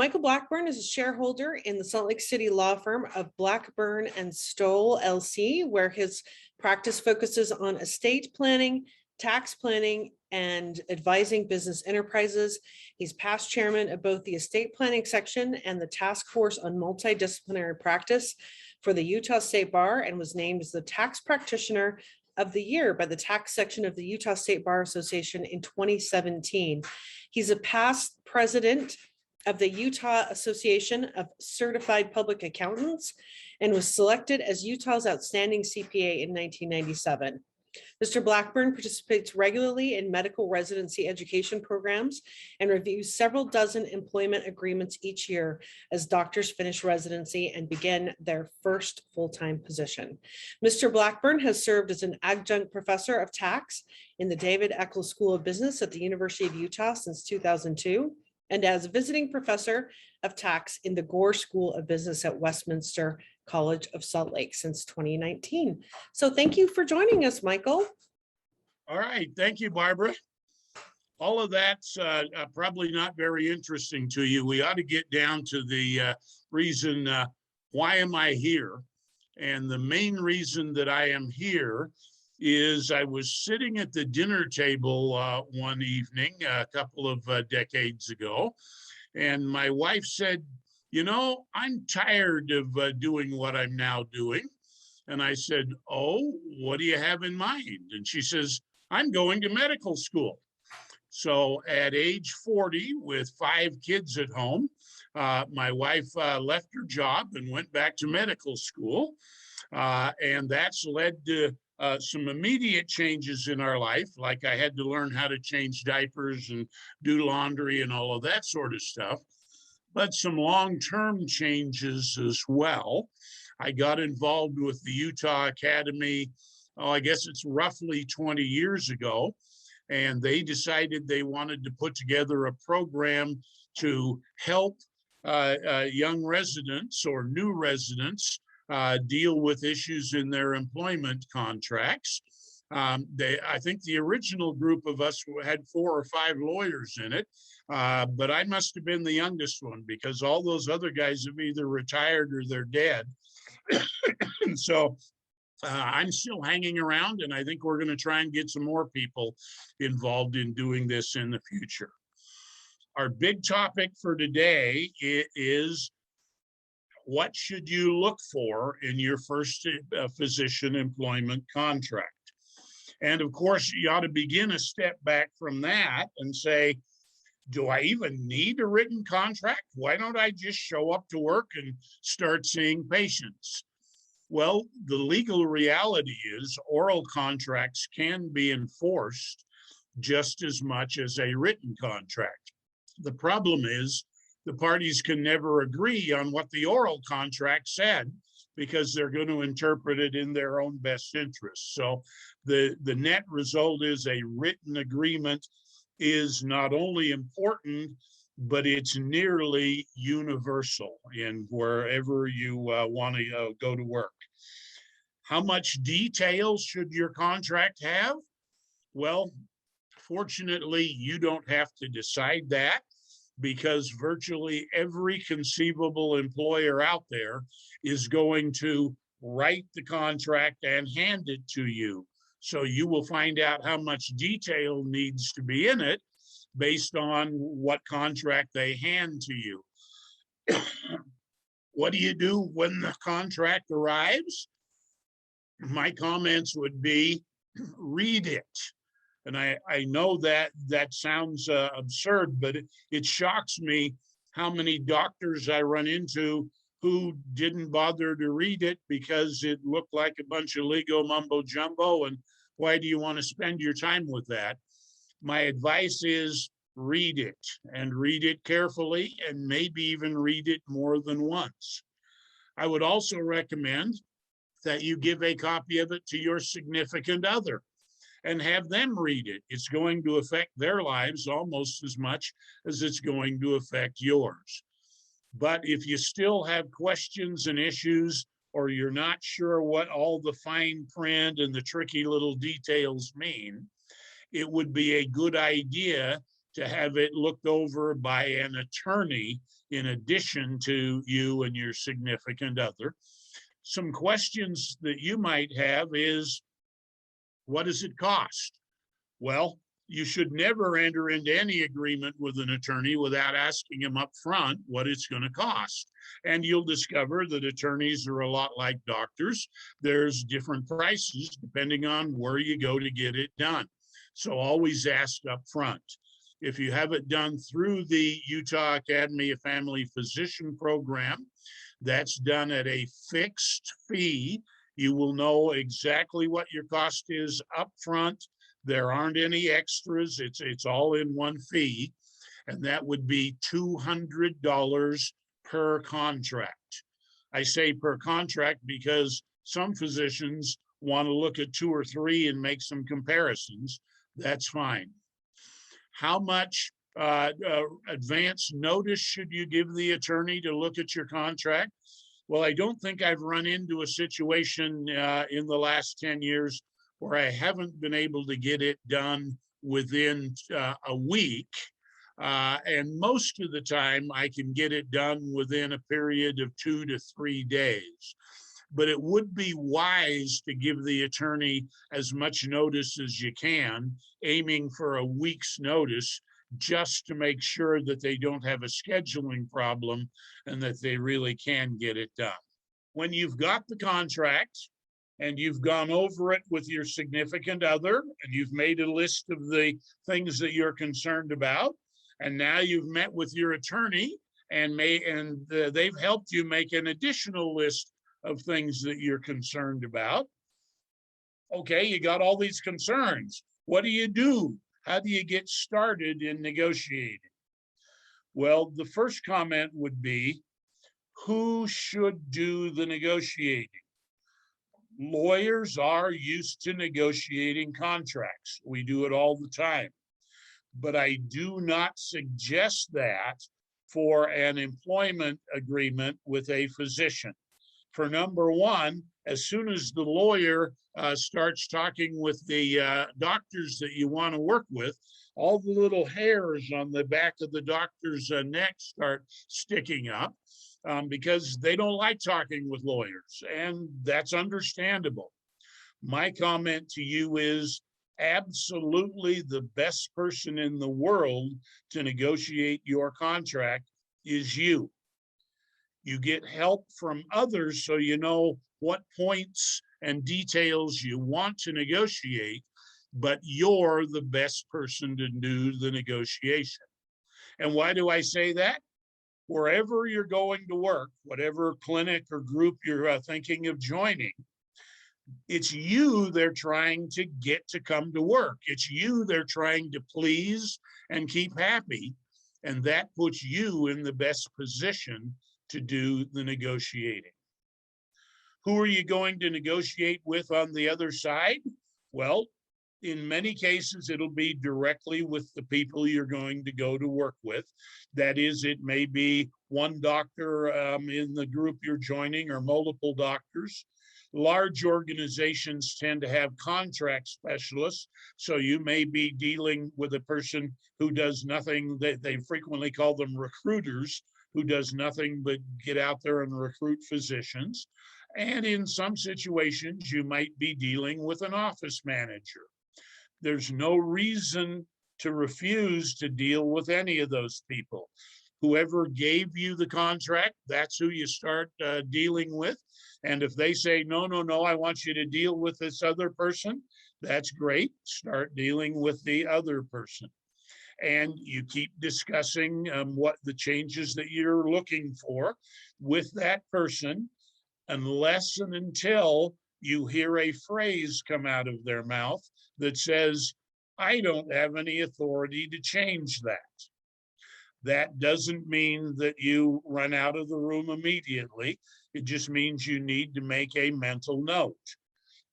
Michael Blackburn is a shareholder in the Salt Lake City law firm of Blackburn and Stoll LC, where his practice focuses on estate planning, tax planning, and advising business enterprises. He's past chairman of both the estate planning section and the task force on multidisciplinary practice for the Utah State Bar, and was named as the tax practitioner of the year by the tax section of the Utah State Bar Association in 2017. He's a past president of the Utah Association of Certified Public Accountants and was selected as Utah's outstanding CPA in 1997. Mr. Blackburn participates regularly in medical residency education programs and reviews several dozen employment agreements each year as doctors finish residency and begin their first full-time position. Mr. Blackburn has served as an adjunct professor of tax in the David Eccles School of Business at the University of Utah since 2002, and as a visiting professor of tax in the Gore School of Business at Westminster College of Salt Lake since 2019. So thank you for joining us, Michael. All right, thank you, Barbara. All of that's probably not very interesting to you. We ought to get down to the reason, why am I here? And the main reason that I am here is I was sitting at the dinner table one evening a couple of decades ago, and my wife said, you know, I'm tired of doing what I'm now doing. And I said, oh, what do you have in mind? And she says, I'm going to medical school. So at age 40, with 5 kids at home, my wife left her job and went back to medical school. And that's led to some immediate changes in our life, like I had to learn how to change diapers and do laundry and all of that sort of stuff, but some long-term changes as well. I got involved with the Utah Academy, I guess it's roughly 20 years ago, and they decided they wanted to put together a program to help young residents or new residents deal with issues in their employment contracts. I think the original group of us had 4 or 5 lawyers in it, but I must have been the youngest one because all those other guys have either retired or they're dead. And so I'm still hanging around, and I think we're going to try and get some more people involved in doing this in the future. Our big topic for today is what should you look for in your first physician employment contract? And of course, you ought to begin a step back from that and say, do I even need a written contract? Why don't I just show up to work and start seeing patients? Well, the legal reality is oral contracts can be enforced just as much as a written contract. The problem is the parties can never agree on what the oral contract said because they're going to interpret it in their own best interest. So the net result is a written agreement is not only important, but it's nearly universal in wherever you want to go to work. How much detail should your contract have? Well, fortunately, you don't have to decide that because virtually every conceivable employer out there is going to write the contract and hand it to you. So you will find out how much detail needs to be in it based on what contract they hand to you. What do you do when the contract arrives? My comments would be, read it. And I know that sounds absurd, but it shocks me how many doctors I run into who didn't bother to read it because it looked like a bunch of legal mumbo jumbo. And why do you want to spend your time with that? My advice is read it and read it carefully and maybe even read it more than once. I would also recommend that you give a copy of it to your significant other and have them read it. It's going to affect their lives almost as much as it's going to affect yours. But if you still have questions and issues, or you're not sure what all the fine print and the tricky little details mean, it would be a good idea to have it looked over by an attorney in addition to you and your significant other. Some questions that you might have is, what does it cost? Well, you should never enter into any agreement with an attorney without asking him up front what it's going to cost. And you'll discover that attorneys are a lot like doctors. There's different prices depending on where you go to get it done. So always ask up front. If you have it done through the Utah Academy of Family Physician program, that's done at a fixed fee. You will know exactly what your cost is up front. There aren't any extras. It's all in one fee, and that would be $200 per contract. I say per contract because some physicians want to look at 2 or 3 and make some comparisons. That's fine. How much advance notice should you give the attorney to look at your contract? Well, I don't think I've run into a situation in the last 10 years where I haven't been able to get it done within a week. And most of the time I can get it done within a period of 2 to 3 days. But it would be wise to give the attorney as much notice as you can, aiming for a week's notice, just to make sure that they don't have a scheduling problem and that they really can get it done. When you've got the contract and you've gone over it with your significant other and you've made a list of the things that you're concerned about, and now you've met with your attorney and they've helped you make an additional list of things that you're concerned about. Okay, you got all these concerns. What do you do? How do you get started in negotiating? Well, the first comment would be, who should do the negotiating? Lawyers are used to negotiating contracts. We do it all the time. But I do not suggest that for an employment agreement with a physician. For number one, as soon as the lawyer starts talking with the doctors that you want to work with, all the little hairs on the back of the doctor's neck start sticking up because they don't like talking with lawyers, and that's understandable. My comment to you is absolutely the best person in the world to negotiate your contract is you. You get help from others so you know what points and details you want to negotiate, but you're the best person to do the negotiation. And why do I say that? Wherever you're going to work, whatever clinic or group you're thinking of joining, it's you they're trying to get to come to work. It's you they're trying to please and keep happy. And that puts you in the best position to do the negotiating. Who are you going to negotiate with on the other side? Well, in many cases, it'll be directly with the people you're going to go to work with. That is, it may be one doctor in the group you're joining or multiple doctors. Large organizations tend to have contract specialists, so you may be dealing with a person who does nothing. They frequently call them recruiters, who does nothing but get out there and recruit physicians. And in some situations, you might be dealing with an office manager. There's no reason to refuse to deal with any of those people. Whoever gave you the contract, that's who you start dealing with. And if they say, no, I want you to deal with this other person, that's great. Start dealing with the other person. And you keep discussing what the changes that you're looking for with that person, unless and until you hear a phrase come out of their mouth that says, I don't have any authority to change that. That doesn't mean that you run out of the room immediately. It just means you need to make a mental note.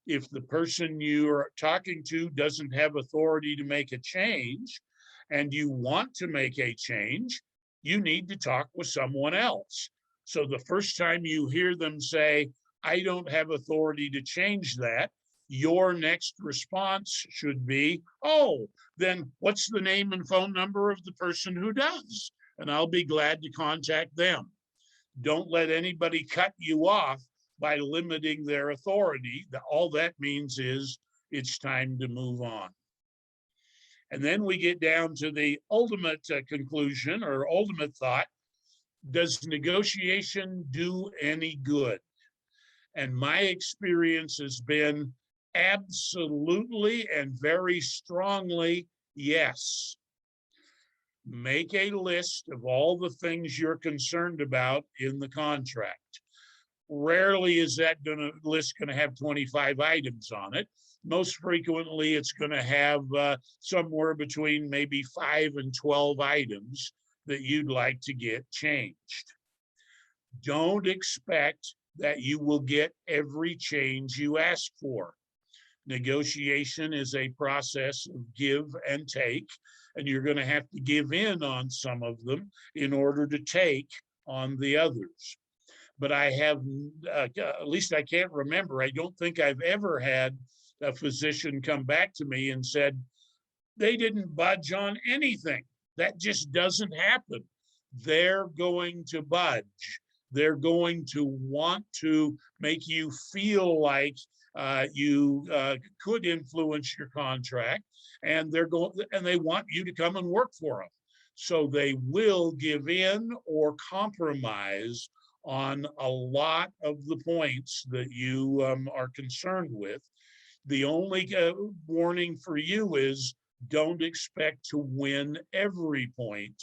If the person you're talking to doesn't have authority to make a change, and you want to make a change, you need to talk with someone else. So the first time you hear them say, I don't have authority to change that, your next response should be, oh, then what's the name and phone number of the person who does? And I'll be glad to contact them. Don't let anybody cut you off by limiting their authority. All that means is it's time to move on. And then we get down to the ultimate conclusion or ultimate thought. Does negotiation do any good? And my experience has been absolutely and very strongly yes. Make a list of all the things you're concerned about in the contract. Rarely is that list going to have 25 items on it. Most frequently, it's going to have somewhere between maybe 5 and 12 items that you'd like to get changed. Don't expect that you will get every change you ask for. Negotiation is a process of give and take, and you're going to have to give in on some of them in order to take on the others. But I have, at least I can't remember, I don't think I've ever had a physician come back to me and said, they didn't budge on anything. That just doesn't happen. They're going to budge. They're going to want to make you feel like you could influence your contract, and they want you to come and work for them. So they will give in or compromise on a lot of the points that you are concerned with. The only warning for you is don't expect to win every point.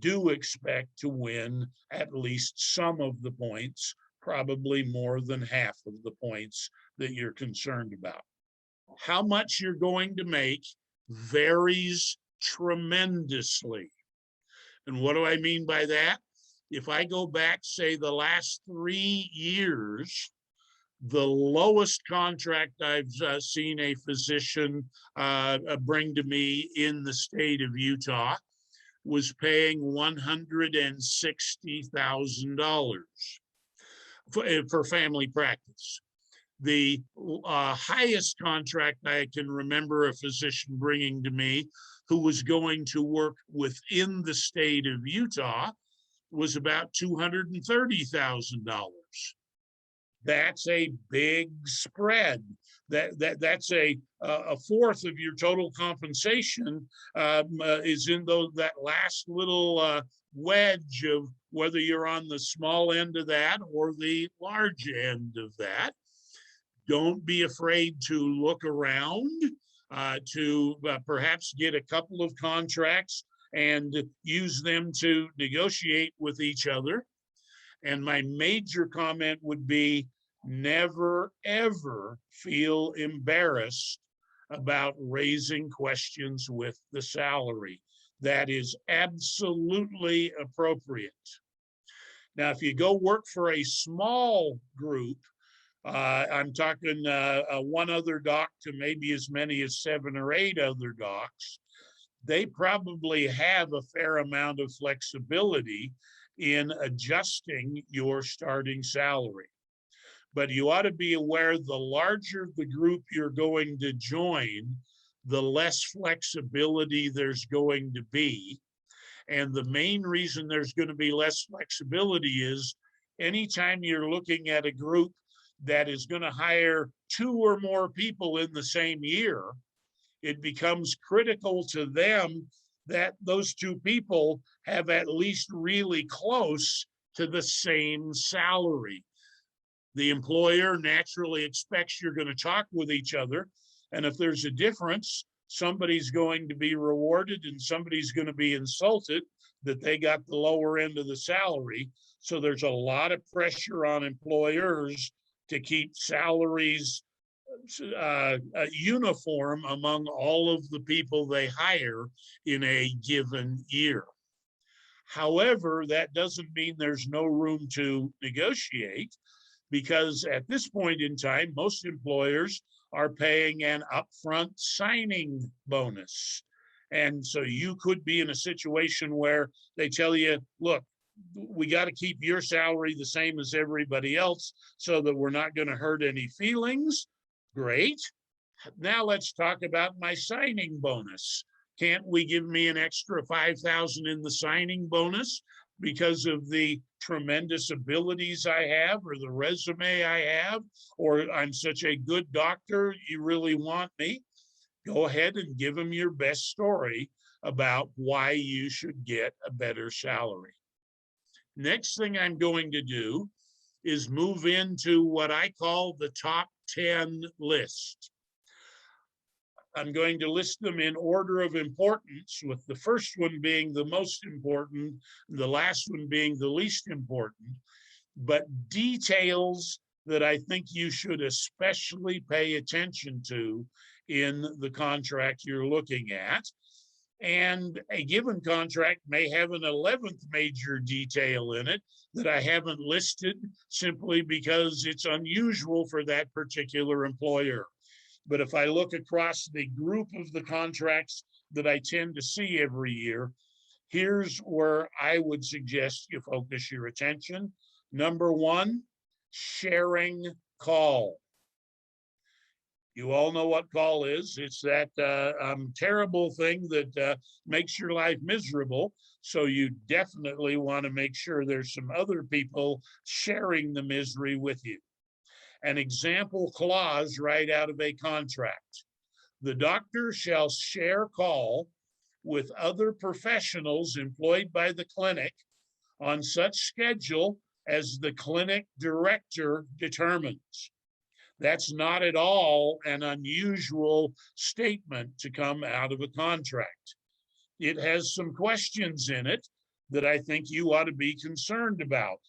Do expect to win at least some of the points, probably more than half of the points that you're concerned about. How much you're going to make varies tremendously. And what do I mean by that? If I go back, say, the last 3 years, the lowest contract I've seen a physician bring to me in the state of Utah was paying $160,000 for family practice. The highest contract I can remember a physician bringing to me who was going to work within the state of Utah was about $230,000. That's a big spread. That's a fourth of your total compensation is in that last little wedge of whether you're on the small end of that or the large end of that. Don't be afraid to look around, to perhaps get a couple of contracts and use them to negotiate with each other. And my major comment would be never, ever feel embarrassed about raising questions with the salary. That is absolutely appropriate. Now, if you go work for a small group, I'm talking one other doc to maybe as many as 7 or 8 other docs, they probably have a fair amount of flexibility in adjusting your starting salary. But you ought to be aware the larger the group you're going to join, the less flexibility there's going to be. And the main reason there's going to be less flexibility is anytime you're looking at a group that is going to hire 2 or more people in the same year, it becomes critical to them that those 2 people have at least really close to the same salary. The employer naturally expects you're going to talk with each other. And if there's a difference, somebody's going to be rewarded and somebody's going to be insulted that they got the lower end of the salary. So there's a lot of pressure on employers to keep salaries uniform among all of the people they hire in a given year. However, that doesn't mean there's no room to negotiate, because at this point in time, most employers are paying an upfront signing bonus. And so you could be in a situation where they tell you, look, we got to keep your salary the same as everybody else so that we're not going to hurt any feelings. Great. Now let's talk about my signing bonus. Can't we give me an extra 5,000 in the signing bonus because of the tremendous abilities I have or the resume I have, or I'm such a good doctor, you really want me? Go ahead and give them your best story about why you should get a better salary. Next thing I'm going to do is move into what I call the top 10 list. I'm going to list them in order of importance, with the first one being the most important, the last one being the least important, but details that I think you should especially pay attention to in the contract you're looking at. And a given contract may have an 11th major detail in it that I haven't listed simply because it's unusual for that particular employer. But if I look across the group of the contracts that I tend to see every year, here's where I would suggest you focus your attention. Number one, sharing call. You all know what call is. It's that terrible thing that makes your life miserable. So you definitely want to make sure there's some other people sharing the misery with you. An example clause right out of a contract. The doctor shall share call with other professionals employed by the clinic on such schedule as the clinic director determines. That's not at all an unusual statement to come out of a contract. It has some questions in it that I think you ought to be concerned about.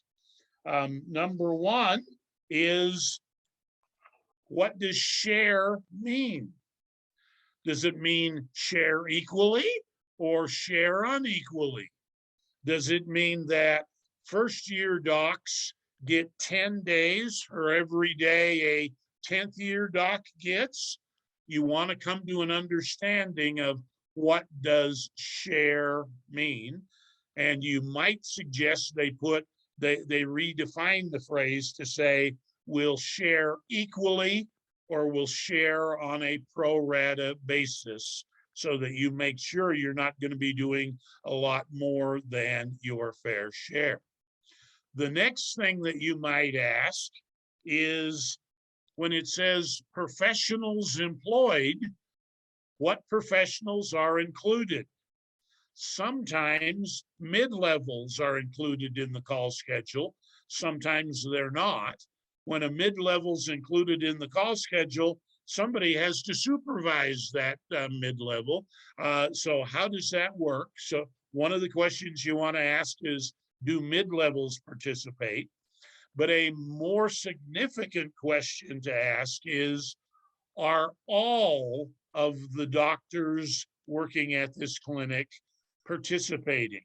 Number one is, what does share mean? Does it mean share equally or share unequally? Does it mean that first-year docs get 10 days for every day a 10th year doc gets? You want to come to an understanding of what does share mean. And you might suggest they redefine the phrase to say, we'll share equally or we'll share on a pro rata basis, so that you make sure you're not going to be doing a lot more than your fair share. The next thing that you might ask is, when it says professionals employed, what professionals are included? Sometimes mid-levels are included in the call schedule. Sometimes they're not. When a mid-level's included in the call schedule, somebody has to supervise that mid-level. So how does that work? So one of the questions you want to ask is, do mid-levels participate? But a more significant question to ask is, are all of the doctors working at this clinic participating?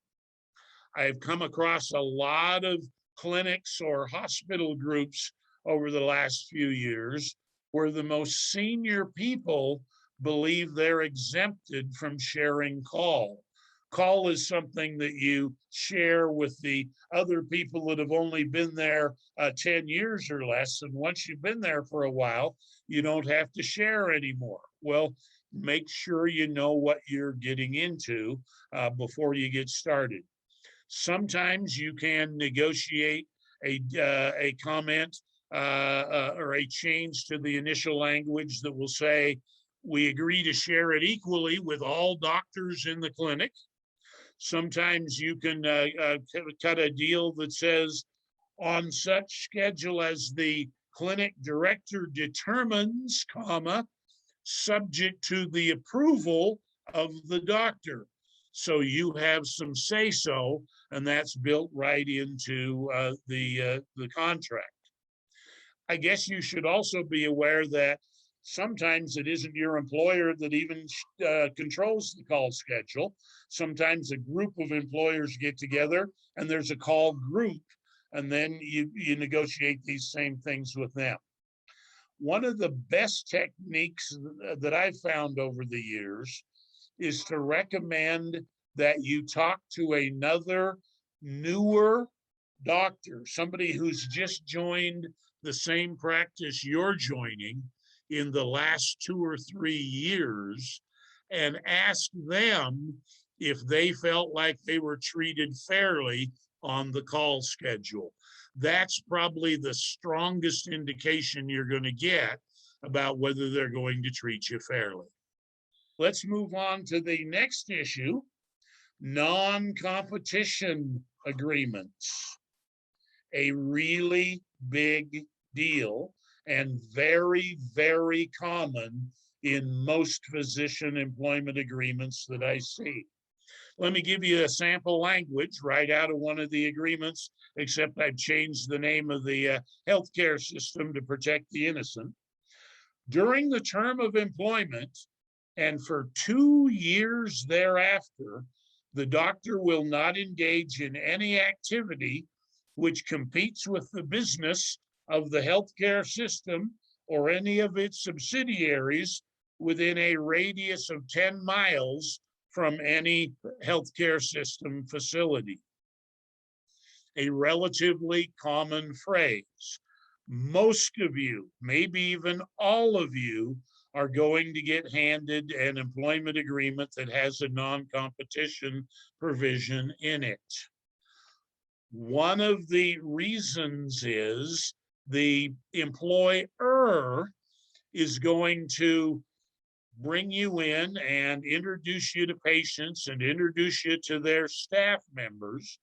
I've come across a lot of clinics or hospital groups over the last few years where the most senior people believe they're exempted from sharing call. Call is something that you share with the other people that have only been there 10 years or less. And once you've been there for a while, you don't have to share anymore. Well, make sure you know what you're getting into before you get started. Sometimes you can negotiate a comment or a change to the initial language that will say, we agree to share it equally with all doctors in the clinic. Sometimes you can cut a deal that says, on such schedule as the clinic director determines, comma, subject to the approval of the doctor. So you have some say-so, and that's built right into the contract. I guess you should also be aware that sometimes it isn't your employer that even controls the call schedule. Sometimes a group of employers get together and there's a call group, and then you negotiate these same things with them. One of the best techniques that I've found over the years is to recommend that you talk to another newer doctor, somebody who's just joined the same practice you're joining, in the last 2 or 3 years and ask them if they felt like they were treated fairly on the call schedule. That's probably the strongest indication you're going to get about whether they're going to treat you fairly. Let's move on to the next issue, non-competition agreements. A really big deal and very, very common in most physician employment agreements that I see. Let me give you a sample language right out of one of the agreements, except I've changed the name of the healthcare system to protect the innocent. During the term of employment and for 2 years thereafter, the doctor will not engage in any activity which competes with the business of the healthcare system or any of its subsidiaries within a radius of 10 miles from any healthcare system facility. A relatively common phrase. Most of you, maybe even all of you, are going to get handed an employment agreement that has a non-competition provision in it. One of the reasons is the employer is going to bring you in and introduce you to patients and introduce you to their staff members,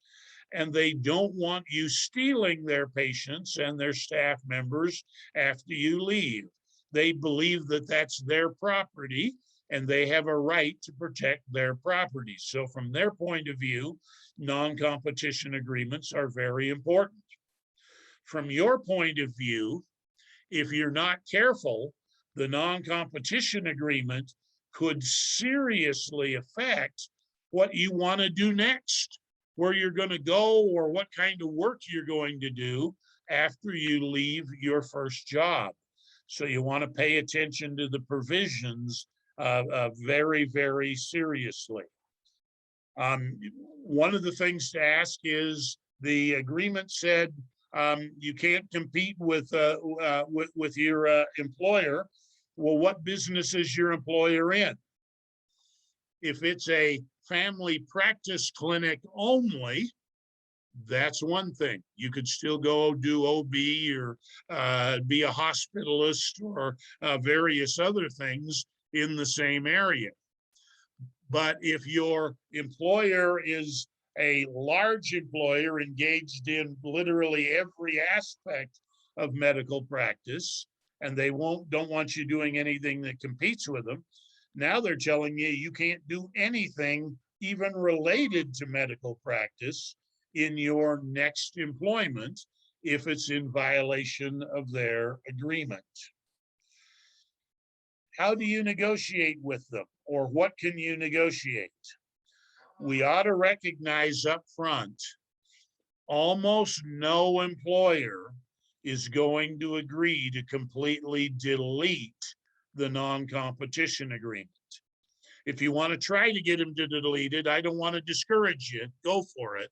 and they don't want you stealing their patients and their staff members after you leave. They believe that that's their property and they have a right to protect their property. So from their point of view, non-competition agreements are very important. From your point of view, if you're not careful, the non-competition agreement could seriously affect what you want to do next, where you're going to go, or what kind of work you're going to do after you leave your first job. So you want to pay attention to the provisions very, very seriously. One of the things to ask is, the agreement said you can't compete with your employer. Well, what business is your employer in? If it's a family practice clinic only, that's one thing. You could still go do OB or be a hospitalist or various other things in the same area. But if your employer is a large employer engaged in literally every aspect of medical practice, and they don't want you doing anything that competes with them, now they're telling you you can't do anything even related to medical practice in your next employment if it's in violation of their agreement. How do you negotiate with them, or what can you negotiate? We ought to recognize up front, almost no employer is going to agree to completely delete the non-competition agreement. If you want to try to get them to delete it, I don't want to discourage you, go for it.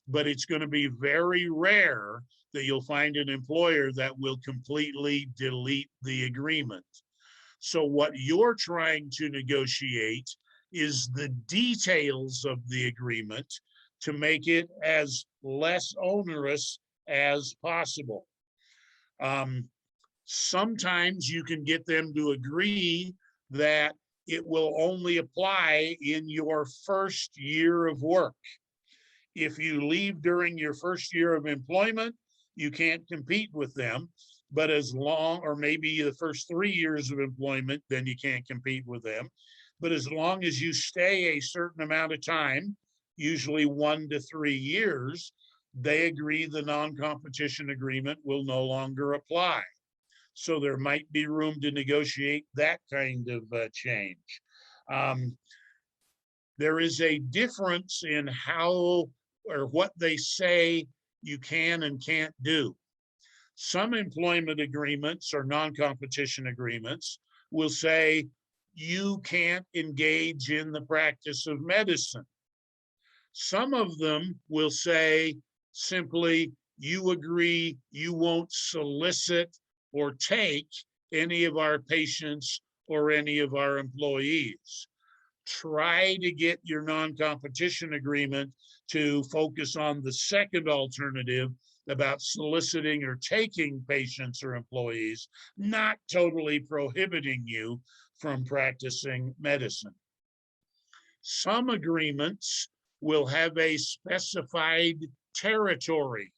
But it's going to be very rare that you'll find an employer that will completely delete the agreement. So what you're trying to negotiate is the details of the agreement to make it as less onerous as possible. Sometimes you can get them to agree that it will only apply in your first year of work. If you leave during your first year of employment, you can't compete with them. But as long, or maybe the first 3 years of employment, then you can't compete with them. But as long as you stay a certain amount of time, usually 1 to 3 years, they agree the non-competition agreement will no longer apply. So there might be room to negotiate that kind of change. There is a difference in how or what they say you can and can't do. Some employment agreements or non-competition agreements will say you can't engage in the practice of medicine. Some of them will say simply you agree you won't solicit or take any of our patients or any of our employees. Try to get your non-competition agreement to focus on the second alternative about soliciting or taking patients or employees, not totally prohibiting you from practicing medicine. Some agreements will have a specified territory.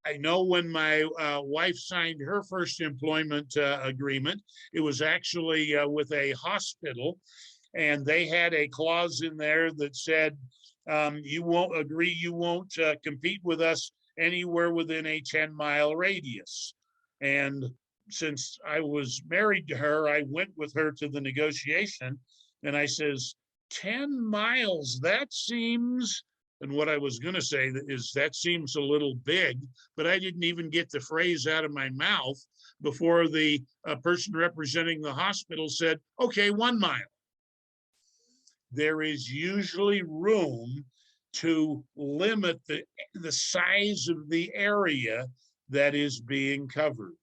I know when my wife signed her first employment agreement, it was actually with a hospital, and they had a clause in there that said, you won't compete with us anywhere within a 10-mile radius. And since I was married to her, I went with her to the negotiation, and I says, 10 miles, that seems, and what I was going to say is that seems a little big, but I didn't even get the phrase out of my mouth before the person representing the hospital said, okay, 1 mile. There is usually room to limit the size of the area that is being covered.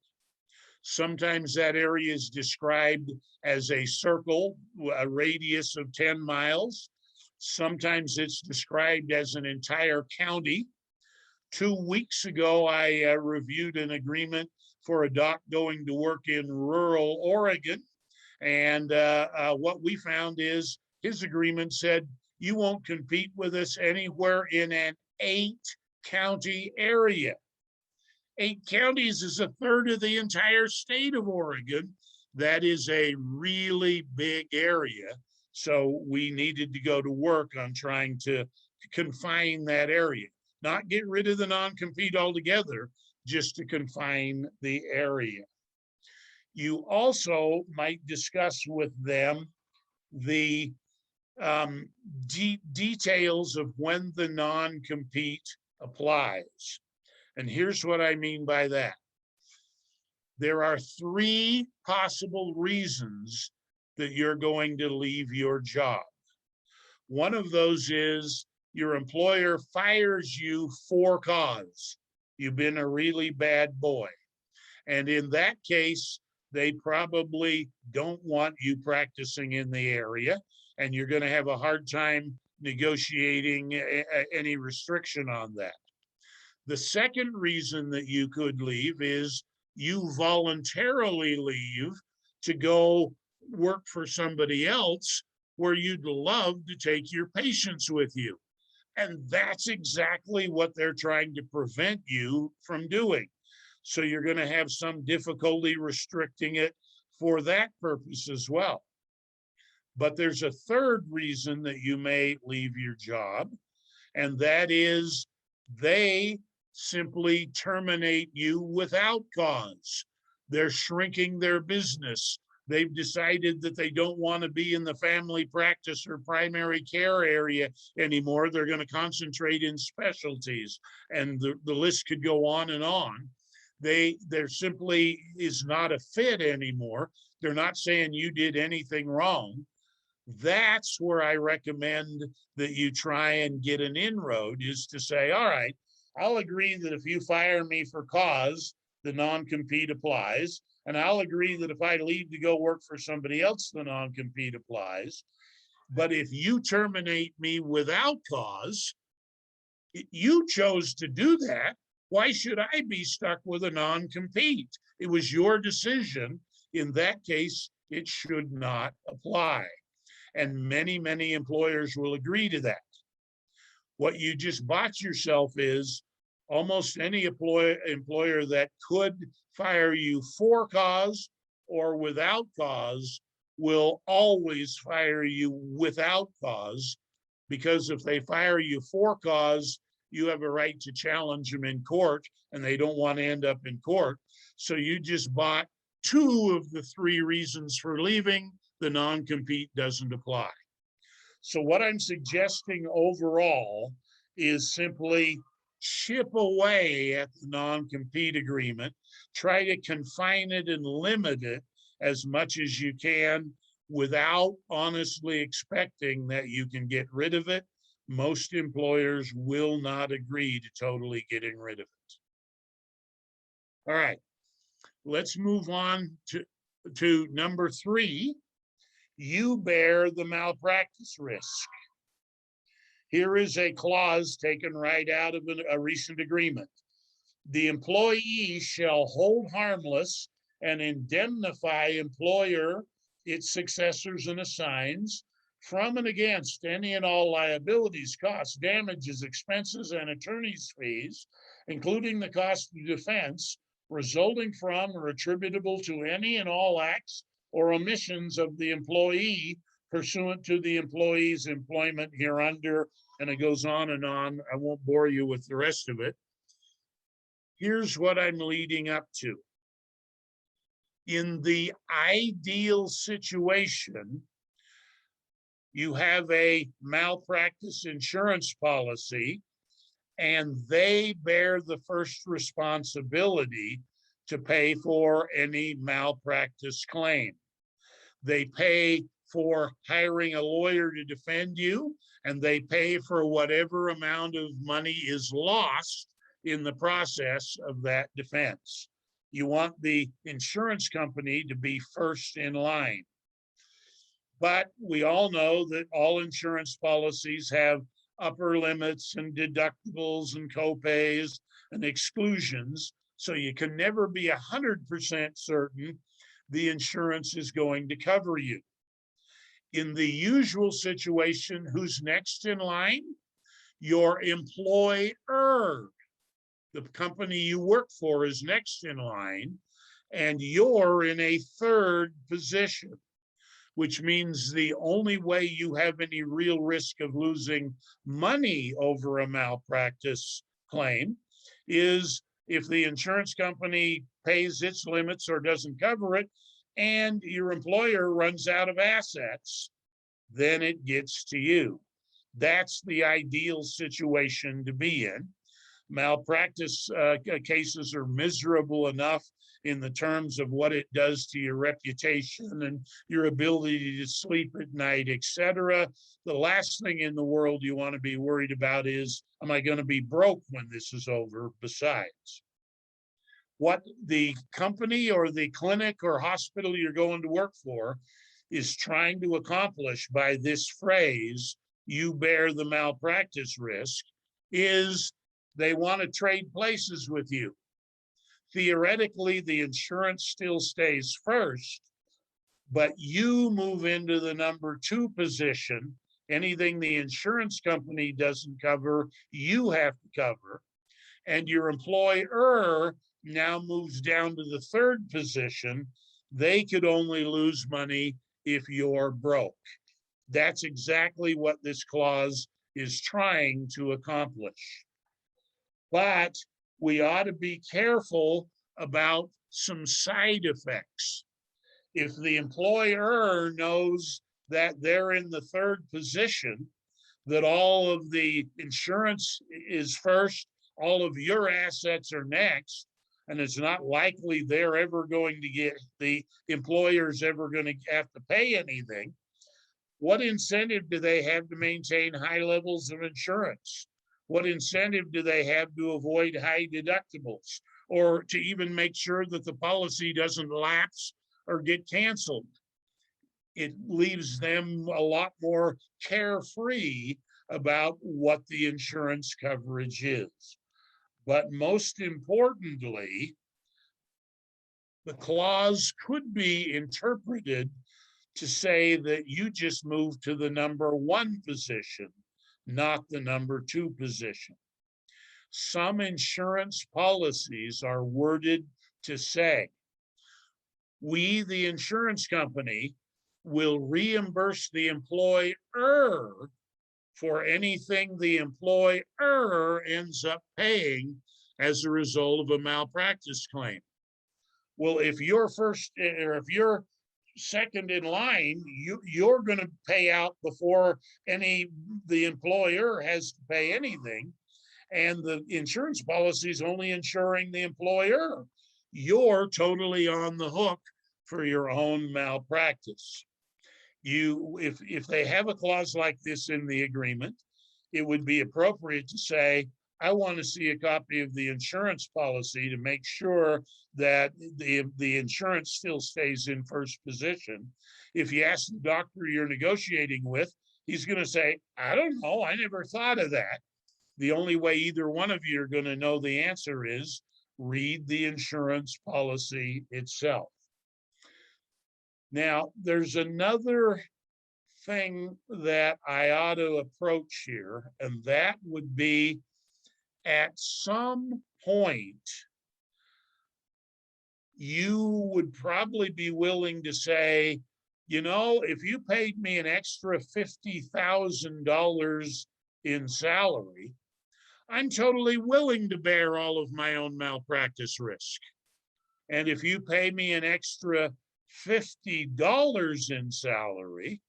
Sometimes that area is described as a circle, a radius of 10 miles. Sometimes it's described as an entire county. 2 weeks ago, I reviewed an agreement for a doc going to work in rural Oregon. And what we found is his agreement said, you won't compete with us anywhere in an 8-county area. 8 counties is 1/3 of the entire state of Oregon. That is a really big area. So we needed to go to work on trying to confine that area, not get rid of the non-compete altogether, just to confine the area. You also might discuss with them the details of when the non-compete applies. And here's what I mean by that. There are 3 possible reasons that you're going to leave your job. One of those is your employer fires you for cause. You've been a really bad boy. And in that case, they probably don't want you practicing in the area, and you're going to have a hard time negotiating any restriction on that. The second reason that you could leave is you voluntarily leave to go work for somebody else where you'd love to take your patients with you. And that's exactly what they're trying to prevent you from doing. So you're going to have some difficulty restricting it for that purpose as well. But there's a third reason that you may leave your job, and that is they simply terminate you without cause. They're shrinking their business. They've decided that they don't want to be in the family practice or primary care area anymore. They're going to concentrate in specialties, and the list could go on and on. There simply is not a fit anymore. They're not saying you did anything wrong. That's where I recommend that you try and get an inroad, is to say, all right, I'll agree that if you fire me for cause, the non-compete applies. And I'll agree that if I leave to go work for somebody else, the non-compete applies. But if you terminate me without cause, you chose to do that. Why should I be stuck with a non-compete? It was your decision. In that case, it should not apply. And many, many employers will agree to that. What you just bought yourself is almost any employer that could fire you for cause or without cause will always fire you without cause, because if they fire you for cause, you have a right to challenge them in court, and they don't want to end up in court. So you just bought 2 of the 3 reasons for leaving. The non-compete doesn't apply. So what I'm suggesting overall is simply chip away at the non-compete agreement, try to confine it and limit it as much as you can without honestly expecting that you can get rid of it. Most employers will not agree to totally getting rid of it. All right. let's move on to number 3. You bear the malpractice risk. Here is a clause taken right out of a recent agreement. The employee shall hold harmless and indemnify employer, its successors and assigns from and against any and all liabilities, costs, damages, expenses, and attorney's fees, including the cost of defense, resulting from or attributable to any and all acts or omissions of the employee pursuant to the employee's employment hereunder, and it goes on and on. I won't bore you with the rest of it. Here's what I'm leading up to. In the ideal situation, you have a malpractice insurance policy, and they bear the first responsibility to pay for any malpractice claim. They pay for hiring a lawyer to defend you, and they pay for whatever amount of money is lost in the process of that defense. You want the insurance company to be first in line. But we all know that all insurance policies have upper limits and deductibles and copays and exclusions. So you can never be 100% certain the insurance is going to cover you. In the usual situation, who's next in line? Your employer. The company you work for is next in line, and you're in a third position, which means the only way you have any real risk of losing money over a malpractice claim is if the insurance company pays its limits or doesn't cover it, and your employer runs out of assets, then it gets to you. That's the ideal situation to be in. Malpractice cases are miserable enough in the terms of what it does to your reputation and your ability to sleep at night, etc. The last thing in the world you want to be worried about is, am I going to be broke when this is over? Besides, what the company or the clinic or hospital you're going to work for is trying to accomplish by this phrase, you bear the malpractice risk, is they want to trade places with you. Theoretically, the insurance still stays first, but you move into the number 2 position. Anything the insurance company doesn't cover, you have to cover. And your employer now moves down to the 3rd position. They could only lose money if you're broke. That's exactly what this clause is trying to accomplish. But we ought to be careful about some side effects. If the employer knows that they're in the 3rd position, that all of the insurance is first, all of your assets are next, and it's not likely they're ever going to get, the employer's ever going to have to pay anything, what incentive do they have to maintain high levels of insurance? What incentive do they have to avoid high deductibles or to even make sure that the policy doesn't lapse or get canceled? It leaves them a lot more carefree about what the insurance coverage is. But most importantly, the clause could be interpreted to say that you just moved to the number 1 position, not the number 2 position. Some insurance policies are worded to say, we, the insurance company, will reimburse the employer for anything the employer ends up paying as a result of a malpractice claim. Well, if you're first, or if you're second in line, you're going to pay out before the employer has to pay anything, and the insurance policy is only insuring the employer. You're totally on the hook for your own malpractice. If they have a clause like this in the agreement, it would be appropriate to say, I want to see a copy of the insurance policy to make sure that the insurance still stays in first position. If you ask the doctor you're negotiating with, he's going to say, I don't know, I never thought of that. The only way either one of you are going to know the answer is read the insurance policy itself. Now, there's another thing that I ought to approach here, and that would be at some point, you would probably be willing to say, you know, if you paid me an extra $50,000 in salary, I'm totally willing to bear all of my own malpractice risk. And if you pay me an extra $50 in salary,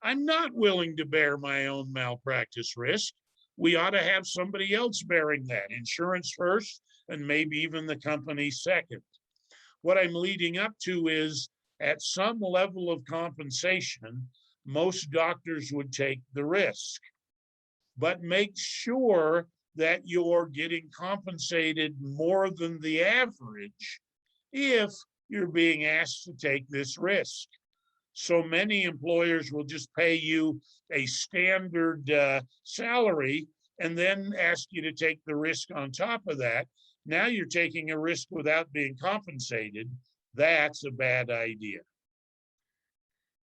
I'm not willing to bear my own malpractice risk. We ought to have somebody else bearing that, insurance first, and maybe even the company second. What I'm leading up to is at some level of compensation, most doctors would take the risk, but make sure that you're getting compensated more than the average if you're being asked to take this risk. So many employers will just pay you a standard salary and then ask you to take the risk on top of that. Now you're taking a risk without being compensated. That's a bad idea.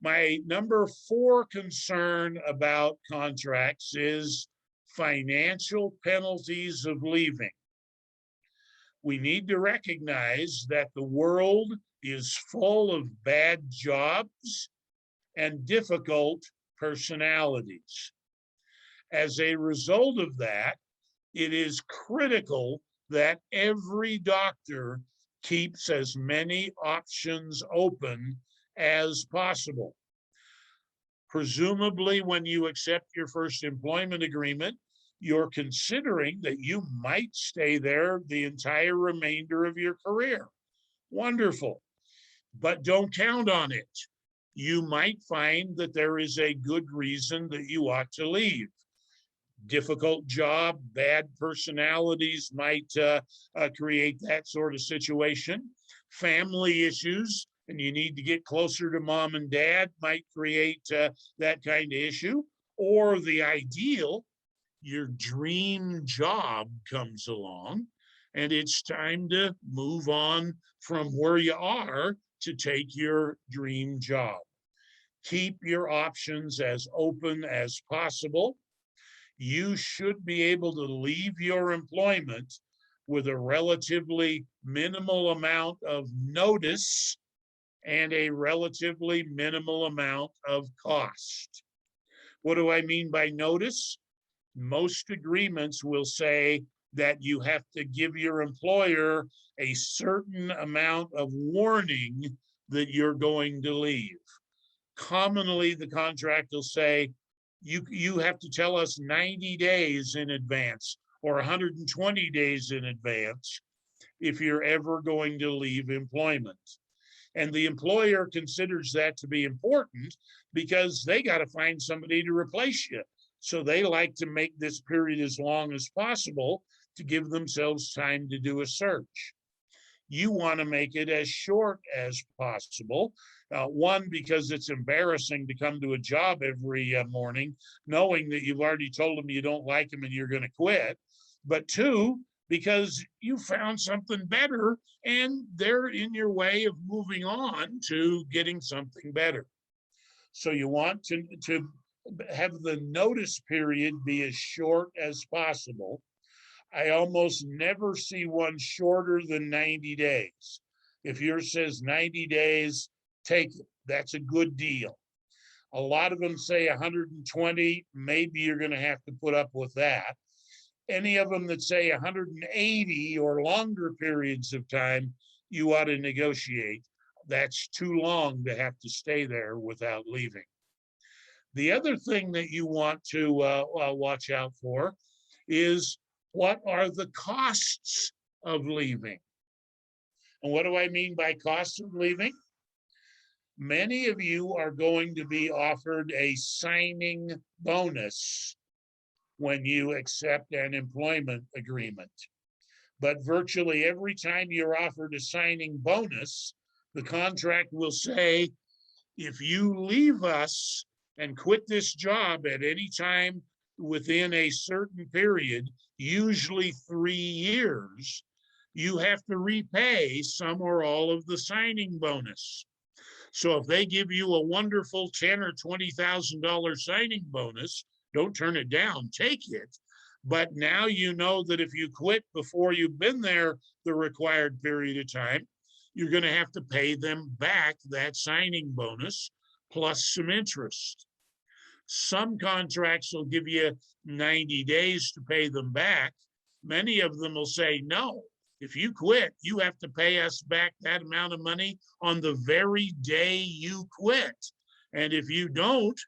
My number 4 concern about contracts is financial penalties of leaving. We need to recognize that the world is full of bad jobs and difficult personalities. As a result of that, it is critical that every doctor keeps as many options open as possible. Presumably, when you accept your first employment agreement, you're considering that you might stay there the entire remainder of your career. Wonderful, but don't count on it. You might find that there is a good reason that you ought to leave. Difficult job, bad personalities might create that sort of situation. Family issues, and you need to get closer to mom and dad, might create that kind of issue. Or the ideal, your dream job comes along, and it's time to move on from where you are to take your dream job. Keep your options as open as possible. You should be able to leave your employment with a relatively minimal amount of notice and a relatively minimal amount of cost. What do I mean by notice? Most agreements will say that you have to give your employer a certain amount of warning that you're going to leave. Commonly, the contract will say, you have to tell us 90 days in advance or 120 days in advance if you're ever going to leave employment. And the employer considers that to be important because they got to find somebody to replace you. So they like to make this period as long as possible to give themselves time to do a search. You want to make it as short as possible. One, because it's embarrassing to come to a job every morning knowing that you've already told them you don't like them and you're going to quit. But 2, because you found something better and they're in your way of moving on to getting something better. So you want to have the notice period be as short as possible. I almost never see one shorter than 90 days. If yours says 90 days, take it. That's a good deal. A lot of them say 120, maybe you're going to have to put up with that. Any of them that say 180 or longer periods of time, you ought to negotiate. That's too long to have to stay there without leaving. The other thing that you want to watch out for is, what are the costs of leaving? And what do I mean by costs of leaving? Many of you are going to be offered a signing bonus when you accept an employment agreement. But virtually every time you're offered a signing bonus, the contract will say, if you leave us and quit this job at any time within a certain period, usually 3 years, you have to repay some or all of the signing bonus. So if they give you a wonderful $10,000 or $20,000 signing bonus, don't turn it down, take it. But now you know that if you quit before you've been there the required period of time, you're going to have to pay them back that signing bonus plus some interest. Some contracts will give you 90 days to pay them back. Many of them will say, no, if you quit, you have to pay us back that amount of money on the very day you quit. And if you don't,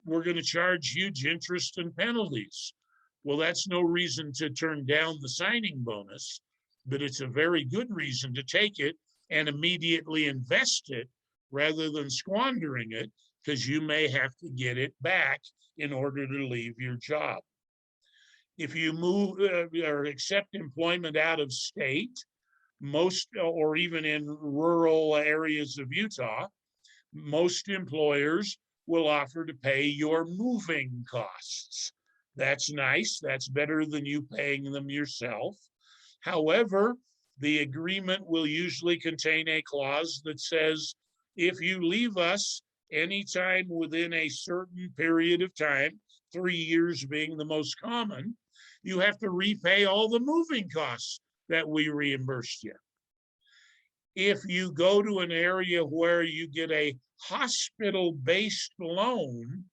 we're going to charge huge interest and penalties. Well, that's no reason to turn down the signing bonus, but it's a very good reason to take it and immediately invest it rather than squandering it, because you may have to get it back in order to leave your job. If you move or accept employment out of state, most, or even in rural areas of Utah, most employers will offer to pay your moving costs. That's nice. That's better than you paying them yourself. However, the agreement will usually contain a clause that says, if you leave us anytime within a certain period of time, 3 years being the most common, you have to repay all the moving costs that we reimbursed you. If you go to an area where you get a hospital-based loan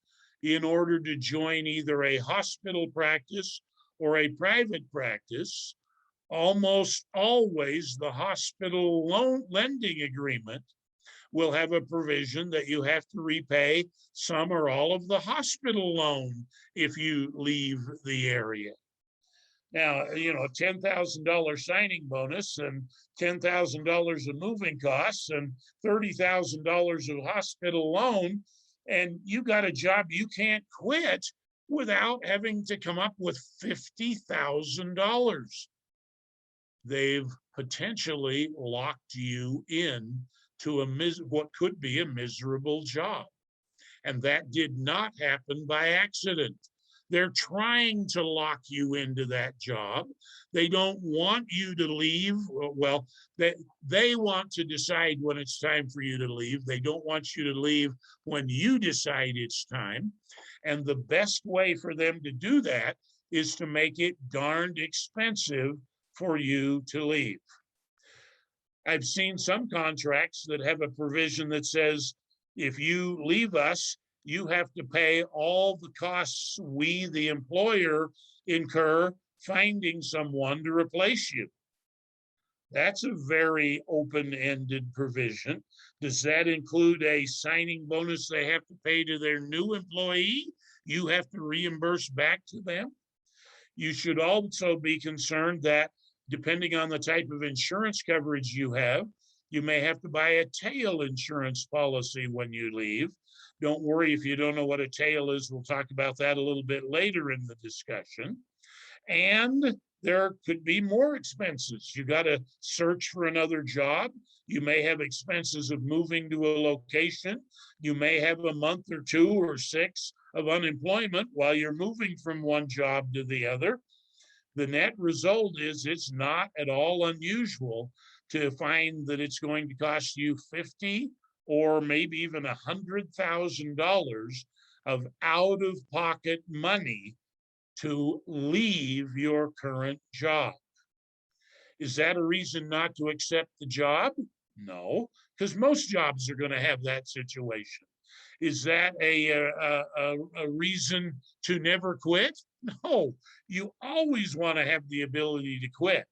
in order to join either a hospital practice or a private practice, almost always the hospital loan lending agreement will have a provision that you have to repay some or all of the hospital loan if you leave the area. Now, you know, $10,000 signing bonus and $10,000 of moving costs and $30,000 of hospital loan, and you got a job you can't quit without having to come up with $50,000. They've potentially locked you in to what could be a miserable job. And that did not happen by accident. They're trying to lock you into that job. They don't want you to leave. Well, they want to decide when it's time for you to leave. They don't want you to leave when you decide it's time. And the best way for them to do that is to make it darned expensive for you to leave. I've seen some contracts that have a provision that says, if you leave us, you have to pay all the costs we, the employer, incur finding someone to replace you. That's a very open-ended provision. Does that include a signing bonus they have to pay to their new employee? You have to reimburse back to them. You should also be concerned that depending on the type of insurance coverage you have, you may have to buy a tail insurance policy when you leave. Don't worry if you don't know what a tail is. We'll talk about that a little bit later in the discussion. And there could be more expenses. You got to search for another job. You may have expenses of moving to a location. You may have a month or 2 or 6 of unemployment while you're moving from one job to the other. The net result is it's not at all unusual to find that it's going to cost you $50,000 or maybe even $100,000 of out-of-pocket money to leave your current job. Is that a reason not to accept the job? No, because most jobs are going to have that situation. Is that a reason to never quit? No, you always want to have the ability to quit.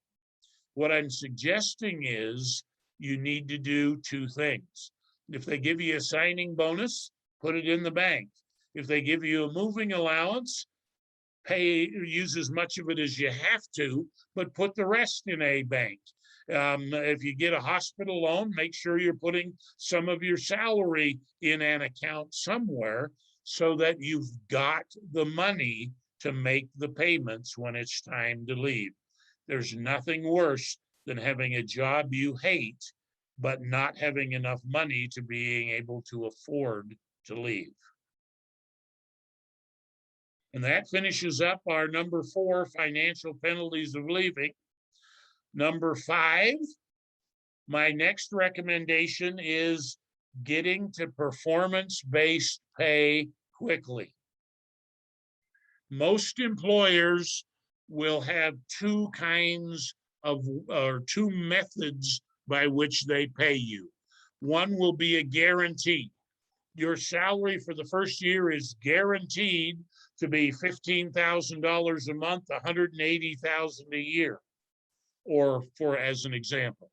What I'm suggesting is you need to do 2 things. If they give you a signing bonus, put it in the bank. If they give you a moving allowance, use as much of it as you have to, but put the rest in a bank. If you get a hospital loan, make sure you're putting some of your salary in an account somewhere so that you've got the money to make the payments when it's time to leave. There's nothing worse than having a job you hate, but not having enough money to being able to afford to leave. And that finishes up our number 4, financial penalties of leaving. Number 5, my next recommendation is getting to performance-based pay quickly. Most employers will have 2 kinds of, or 2 methods by which they pay you. One will be a guarantee. Your salary for the first year is guaranteed to be $15,000 a month, $180,000 a year, or for as an example.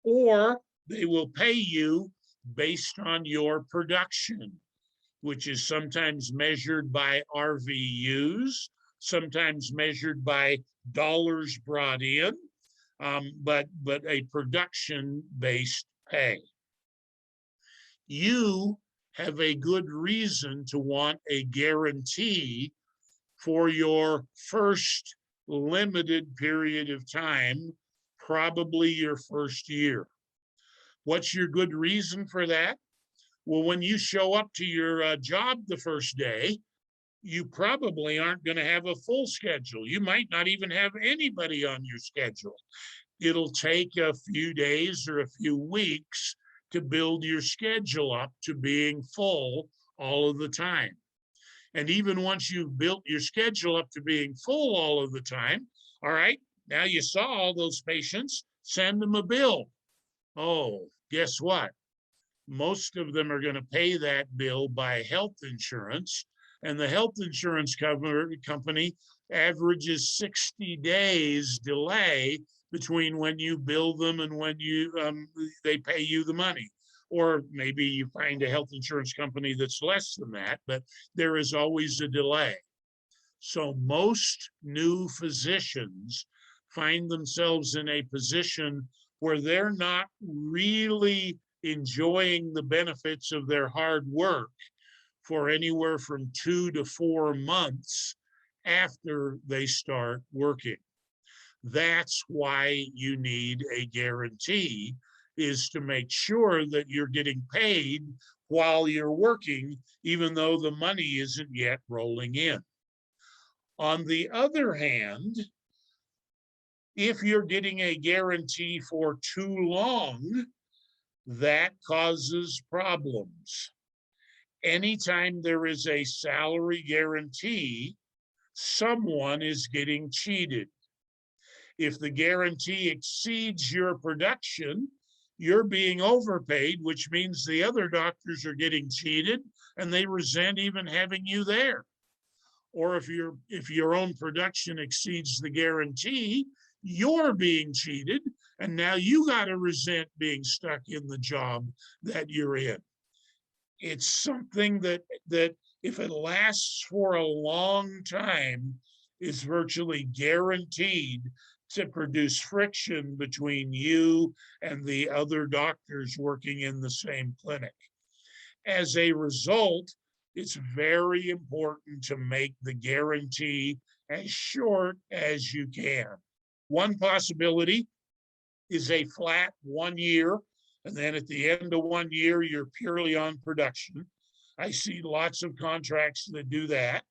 Or they will pay you based on your production, which is sometimes measured by RVUs, sometimes measured by dollars brought in, but a production-based pay. You have a good reason to want a guarantee for your first limited period of time, probably your first year. What's your good reason for that? Well, when you show up to your job the first day, you probably aren't going to have a full schedule. You might not even have anybody on your schedule. It'll take a few days or a few weeks to build your schedule up to being full all of the time. And even once you've built your schedule up to being full all of the time, all right, now you saw all those patients, send them a bill. Oh, guess what? Most of them are going to pay that bill by health insurance, and the health insurance company averages 60 days delay between when you bill them and when you they pay you the money. Or maybe you find a health insurance company that's less than that, but there is always a delay. So most new physicians find themselves in a position where they're not really enjoying the benefits of their hard work for anywhere from 2 to 4 months after they start working. That's why you need a guarantee, is to make sure that you're getting paid while you're working, even though the money isn't yet rolling in. On the other hand, if you're getting a guarantee for too long, that causes problems. Anytime there is a salary guarantee, someone is getting cheated. If the guarantee exceeds your production, you're being overpaid, which means the other doctors are getting cheated and they resent even having you there. Or if your own production exceeds the guarantee, you're being cheated, and now you got to resent being stuck in the job that you're in. It's something that if it lasts for a long time, is virtually guaranteed to produce friction between you and the other doctors working in the same clinic. As a result, it's very important to make the guarantee as short as you can. One possibility is a flat 1 year, and then at the end of 1 year, you're purely on production. I see lots of contracts that do that.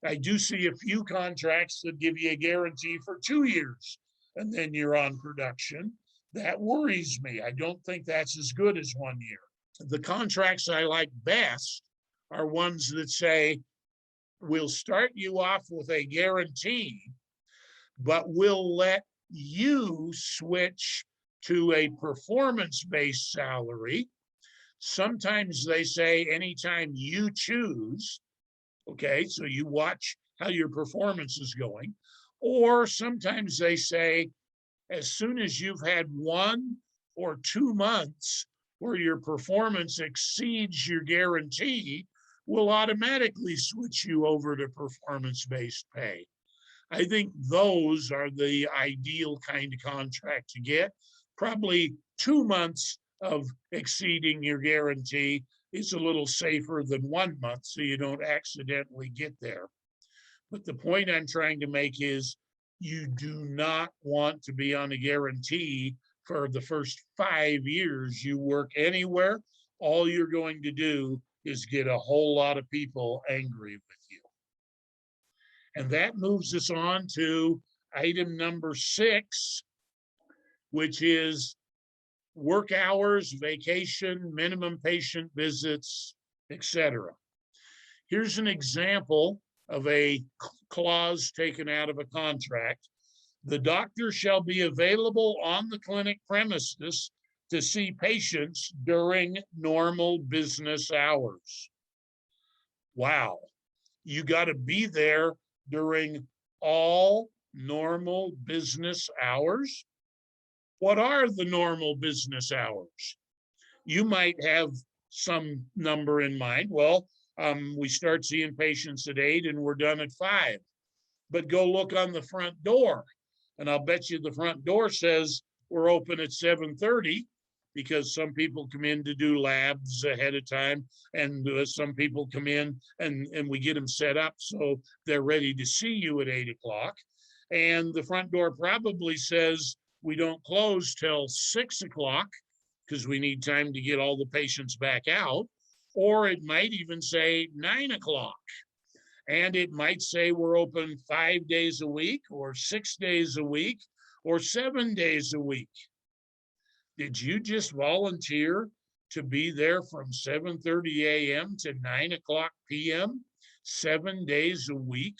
I do see a few contracts that give you a guarantee for 2 years, and then you're on production. That worries me. I don't think that's as good as 1 year. The contracts I like best are ones that say, we'll start you off with a guarantee, but we'll let you switch to a performance-based salary. Sometimes they say anytime you choose, okay, so you watch how your performance is going. Or sometimes they say, as soon as you've had 1 or 2 months where your performance exceeds your guarantee, we'll automatically switch you over to performance-based pay. I think those are the ideal kind of contract to get. Probably 2 months of exceeding your guarantee is a little safer than 1 month, so you don't accidentally get there. But the point I'm trying to make is you do not want to be on a guarantee for the first 5 years you work anywhere. All you're going to do is get a whole lot of people angry with you. And that moves us on to item number 6, which is work hours, vacation, minimum patient visits, etc. Here's an example of a clause taken out of a contract. The doctor shall be available on the clinic premises to see patients during normal business hours. Wow, you got to be there during all normal business hours? What are the normal business hours? You might have some number in mind. Well, we start seeing patients at 8 and we're done at 5. But go look on the front door, and I'll bet you the front door says we're open at 7:30, because some people come in to do labs ahead of time, and some people come in and we get them set up so they're ready to see you at 8 o'clock. And the front door probably says we don't close till 6 o'clock because we need time to get all the patients back out. Or it might even say 9 o'clock. And it might say we're open 5 days a week, or 6 days a week, or 7 days a week. Did you just volunteer to be there from 7:30 a.m. to 9 o'clock p.m., 7 days a week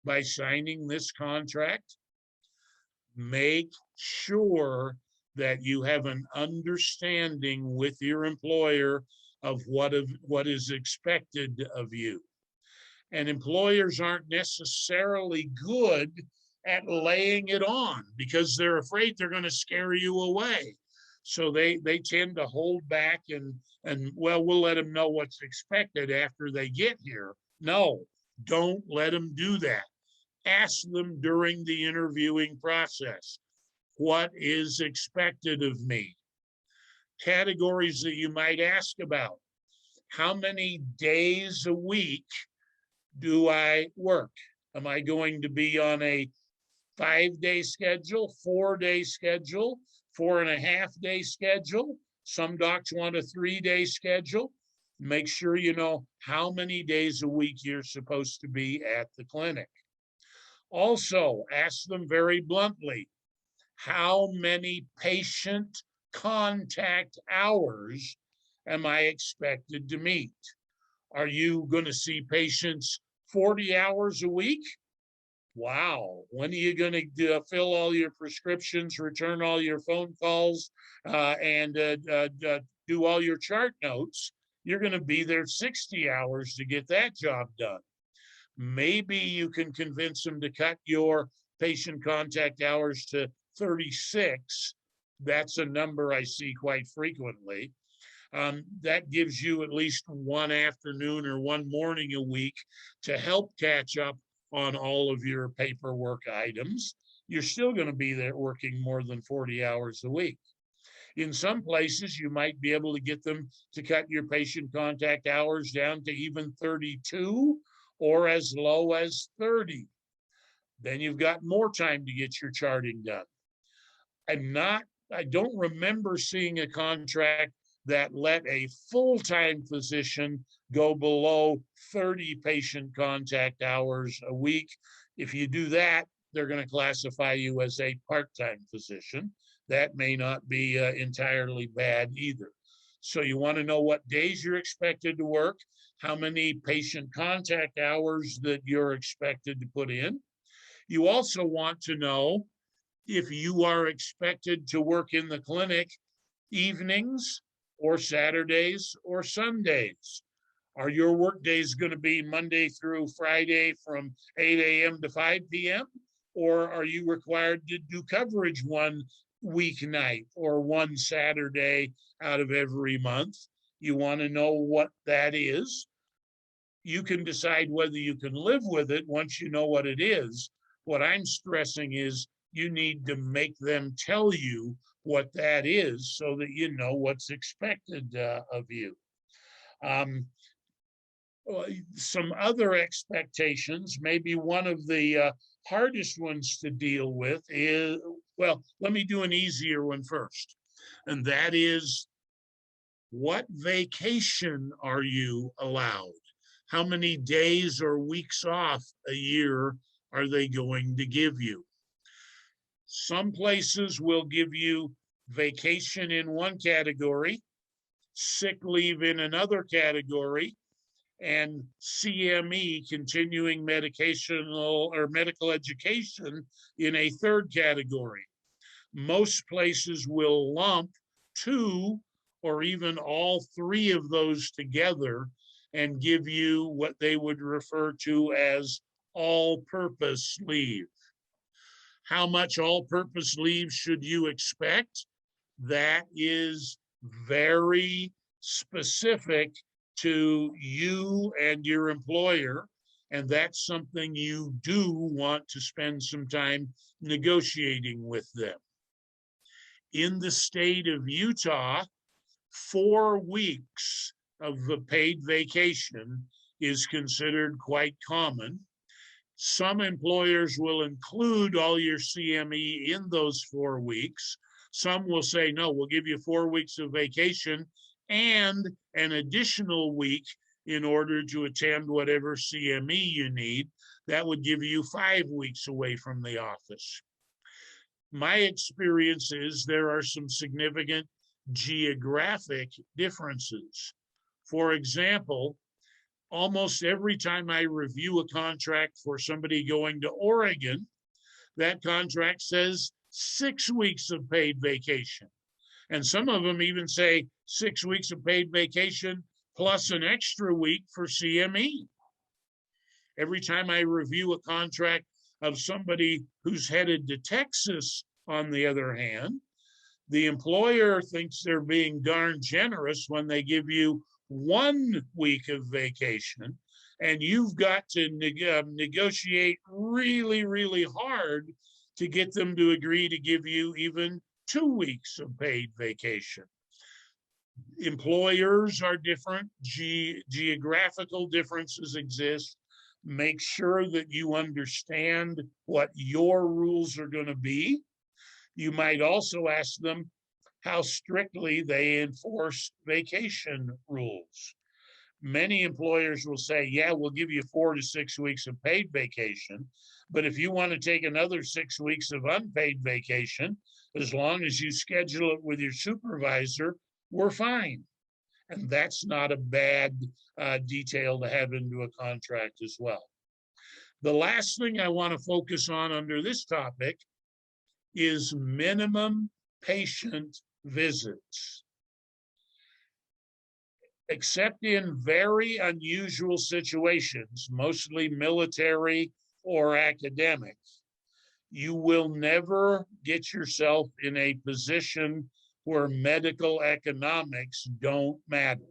by signing this contract? Make sure that you have an understanding with your employer of what is expected of you. And employers aren't necessarily good at laying it on because they're afraid they're going to scare you away. So they tend to hold back and well, we'll let them know what's expected after they get here. No, don't let them do that. Ask them during the interviewing process, what is expected of me? Categories that you might ask about. How many days a week do I work? Am I going to be on a 5-day schedule, 4-day schedule, 4.5-day schedule? Some docs want a 3-day schedule. Make sure you know how many days a week you're supposed to be at the clinic. Also, ask them very bluntly, how many patient contact hours am I expected to meet? Are you going to see patients 40 hours a week? Wow. When are you going to fill all your prescriptions, return all your phone calls, and do all your chart notes? You're going to be there 60 hours to get that job done. Maybe you can convince them to cut your patient contact hours to 36. That's a number I see quite frequently. That gives you at least one afternoon or one morning a week to help catch up on all of your paperwork items. You're still going to be there working more than 40 hours a week. In some places, you might be able to get them to cut your patient contact hours down to even 32 or as low as 30. Then you've got more time to get your charting done. I don't remember seeing a contract that let a full-time physician go below 30 patient contact hours a week. If you do that, they're going to classify you as a part-time physician. That may not be entirely bad either. So you want to know what days you're expected to work, how many patient contact hours that you're expected to put in. You also want to know if you are expected to work in the clinic evenings or Saturdays or Sundays. Are your work days going to be Monday through Friday from 8 a.m. to 5 p.m.? Or are you required to do coverage one weeknight or one Saturday out of every month? You want to know what that is. You can decide whether you can live with it once you know what it is. What I'm stressing is you need to make them tell you what that is so that you know what's expected of you. Well, some other expectations, maybe one of the hardest ones to deal with is, well, let me do an easier one first. And that is, what vacation are you allowed? How many days or weeks off a year are they going to give you? Some places will give you vacation in one category, sick leave in another category, and CME, continuing medicational or medical education, in a third category. Most places will lump two or even all three of those together and give you what they would refer to as all-purpose leave. How much all-purpose leave should you expect? That is very specific to you and your employer, and that's something you do want to spend some time negotiating with them. In the state of Utah, 4 weeks of the paid vacation is considered quite common. Some employers will include all your CME in those 4 weeks. Some will say, no, we'll give you 4 weeks of vacation and an additional week in order to attend whatever CME you need. That would give you 5 weeks away from the office. My experience is there are some significant geographic differences. For example, almost every time I review a contract for somebody going to Oregon, that contract says 6 weeks of paid vacation. And some of them even say 6 weeks of paid vacation plus an extra week for CME. Every time I review a contract of somebody who's headed to Texas, on the other hand, the employer thinks they're being darn generous when they give you 1 week of vacation, and you've got to negotiate really, really hard to get them to agree to give you even 2 weeks of paid vacation. Employers are different, geographical differences exist. Make sure that you understand what your rules are going to be. You might also ask them how strictly they enforce vacation rules. Many employers will say, yeah, we'll give you 4 to 6 weeks of paid vacation, but if you want to take another 6 weeks of unpaid vacation, as long as you schedule it with your supervisor, we're fine. And that's not a bad detail to have into a contract as well. The last thing I want to focus on under this topic is minimum patient visits. Except in very unusual situations, mostly military or academic, you will never get yourself in a position where medical economics don't matter.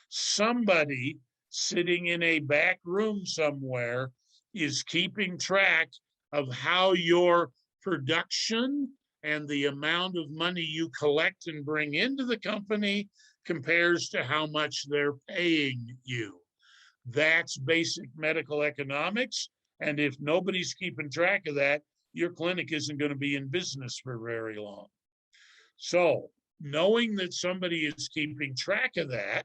Somebody sitting in a back room somewhere is keeping track of how your production and the amount of money you collect and bring into the company compares to how much they're paying you. That's basic medical economics. And if nobody's keeping track of that, your clinic isn't going to be in business for very long. So knowing that somebody is keeping track of that,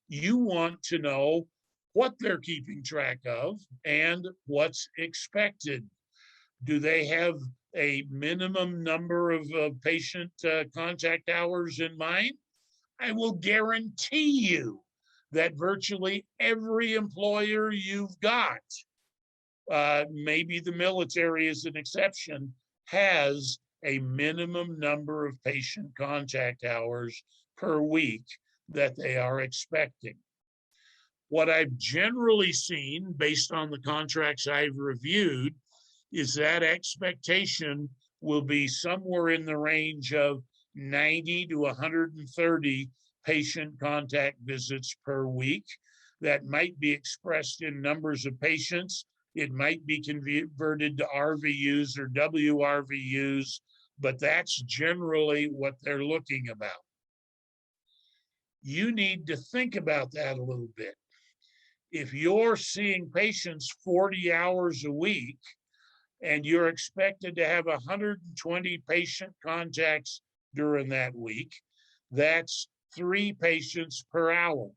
you want to know what they're keeping track of and what's expected. Do they have a minimum number of patient contact hours in mind? I will guarantee you that virtually every employer you've got, maybe the military is an exception, has a minimum number of patient contact hours per week that they are expecting. What I've generally seen, based on the contracts I've reviewed, is that expectation will be somewhere in the range of 90 to 130 patient contact visits per week. That might be expressed in numbers of patients. It might be converted to RVUs or WRVUs, but that's generally what they're looking about. You need to think about that a little bit. If you're seeing patients 40 hours a week and you're expected to have 120 patient contacts during that week, that's 3 patients per hour.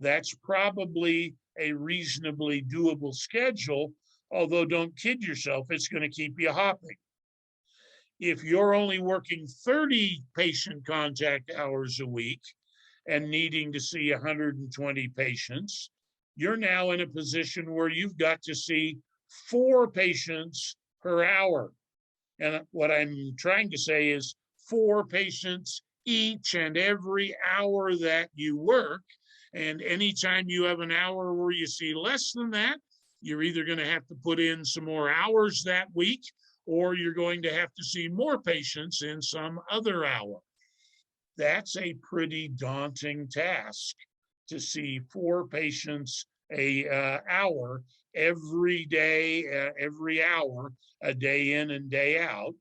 That's probably a reasonably doable schedule, although don't kid yourself, it's going to keep you hopping. If you're only working 30 patient contact hours a week and needing to see 120 patients, you're now in a position where you've got to see 4 patients per hour. And what I'm trying to say is 4 patients each and every hour that you work. And anytime you have an hour where you see less than that, you're either going to have to put in some more hours that week, or you're going to have to see more patients in some other hour. That's a pretty daunting task, to see 4 patients a hour every day, every hour, a day in and day out.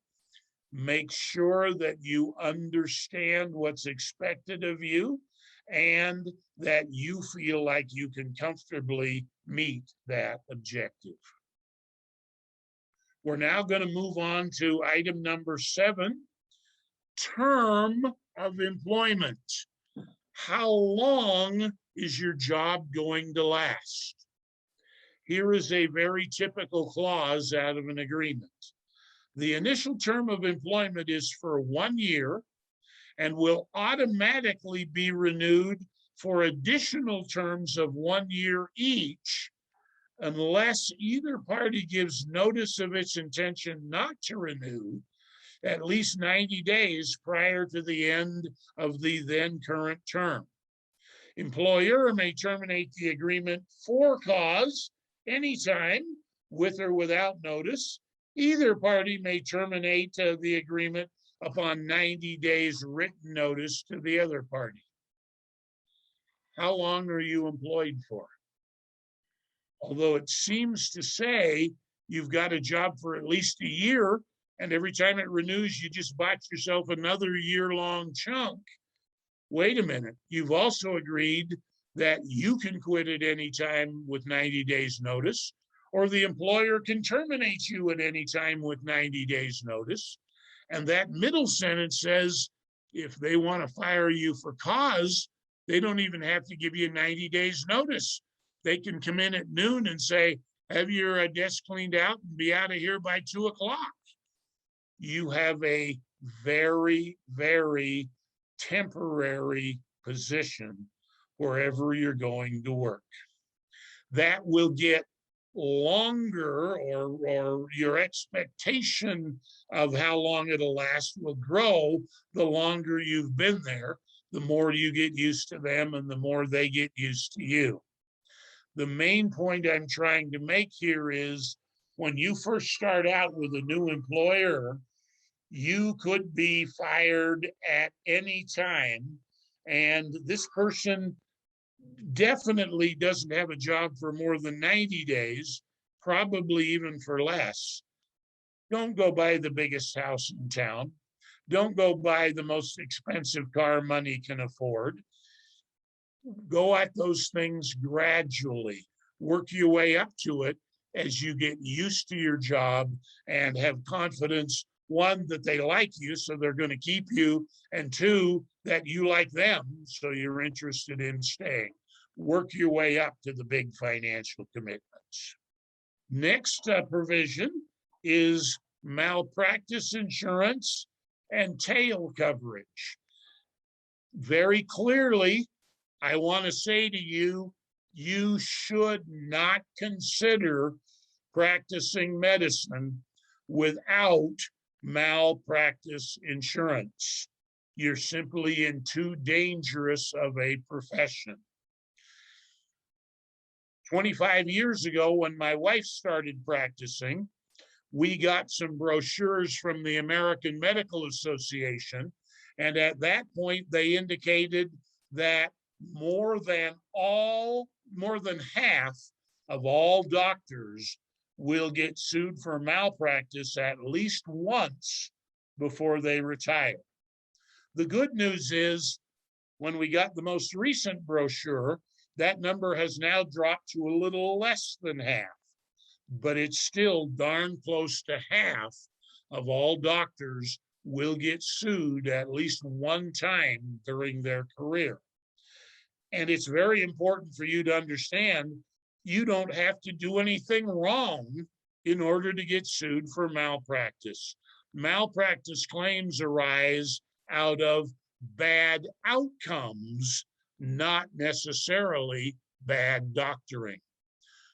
Make sure that you understand what's expected of you and that you feel like you can comfortably meet that objective. We're now going to move on to item number 7, term of employment. How long is your job going to last? Here is a very typical clause out of an agreement. The initial term of employment is for 1 year and will automatically be renewed for additional terms of 1 year each, unless either party gives notice of its intention not to renew at least 90 days prior to the end of the then current term. Employer may terminate the agreement for cause anytime, with or without notice. Either party may terminate the agreement upon 90 days written notice to the other party. How long are you employed for? Although it seems to say you've got a job for at least a year, and every time it renews, you just bought yourself another year-long chunk. Wait a minute. You've also agreed that you can quit at any time with 90 days notice, or the employer can terminate you at any time with 90 days notice. And that middle sentence says, if they want to fire you for cause, they don't even have to give you 90 days notice. They can come in at noon and say, have your desk cleaned out and be out of here by 2 o'clock. You have a very, very temporary position wherever you're going to work. That will get longer, or your expectation of how long it'll last will grow the longer you've been there, the more you get used to them and the more they get used to you. The main point I'm trying to make here is, when you first start out with a new employer, you could be fired at any time, and this person definitely doesn't have a job for more than 90 days, probably even for less. Don't go buy the biggest house in town. Don't go buy the most expensive car money can afford. Go at those things gradually. Work your way up to it as you get used to your job and have confidence, 1, that they like you, so they're going to keep you, and 2, that you like them, so you're interested in staying. Work your way up to the big financial commitments. Next provision is malpractice insurance and tail coverage. Very clearly, I want to say to you, you should not consider practicing medicine without malpractice insurance. You're simply in too dangerous of a profession. 25 years ago, when my wife started practicing, we got some brochures from the American Medical Association. And at that point, they indicated that more than half of all doctors will get sued for malpractice at least once before they retire. The good news is, when we got the most recent brochure, That number has now dropped to a little less than half, but it's still darn close to half of all doctors will get sued at least one time during their career. And it's very important for you to understand you don't have to do anything wrong in order to get sued for malpractice. Malpractice claims arise out of bad outcomes, not necessarily bad doctoring.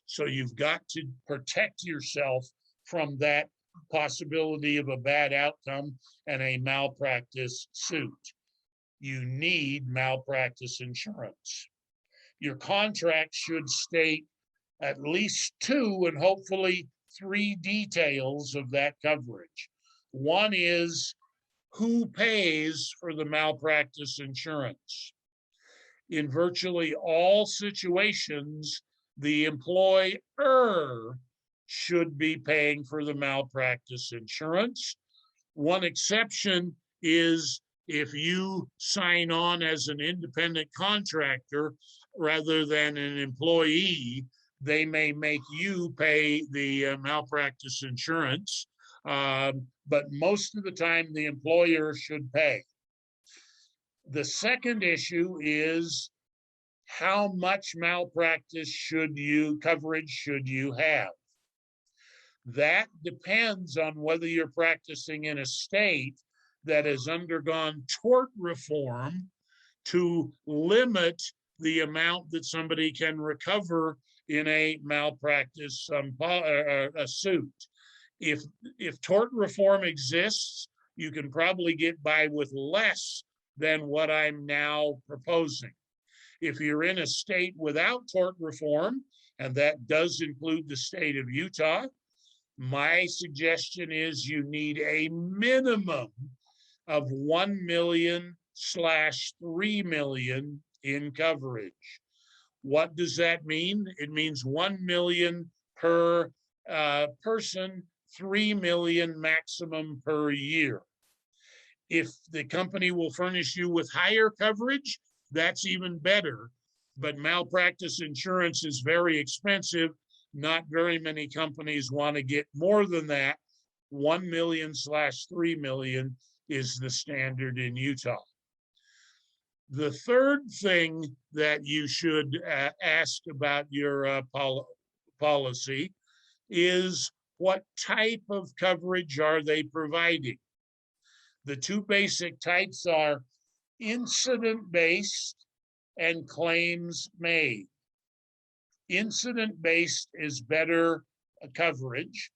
So you've got to protect yourself from that possibility of a bad outcome and a malpractice suit. You need malpractice insurance. Your contract should state at least 2 and hopefully 3 details of that coverage. One is who pays for the malpractice insurance. In virtually all situations, the employer should be paying for the malpractice insurance. One exception is if you sign on as an independent contractor rather than an employee, they may make you pay the malpractice insurance, but most of the time the employer should pay. The second issue is how much malpractice coverage should you have? That depends on whether you're practicing in a state that has undergone tort reform to limit the amount that somebody can recover in a malpractice a suit. If tort reform exists, you can probably get by with less than what I'm now proposing. If you're in a state without tort reform, and that does include the state of Utah, my suggestion is you need a minimum of 1 million / 3 million in coverage. What does that mean? It means 1 million per person, 3 million maximum per year. If the company will furnish you with higher coverage, that's even better. But malpractice insurance is very expensive. Not very many companies want to get more than that. 1 million / 3 million is the standard in Utah. The third thing that you should ask about your policy is what type of coverage are they providing? The 2 basic types are incident-based and claims-made. Incident-based is better coverage.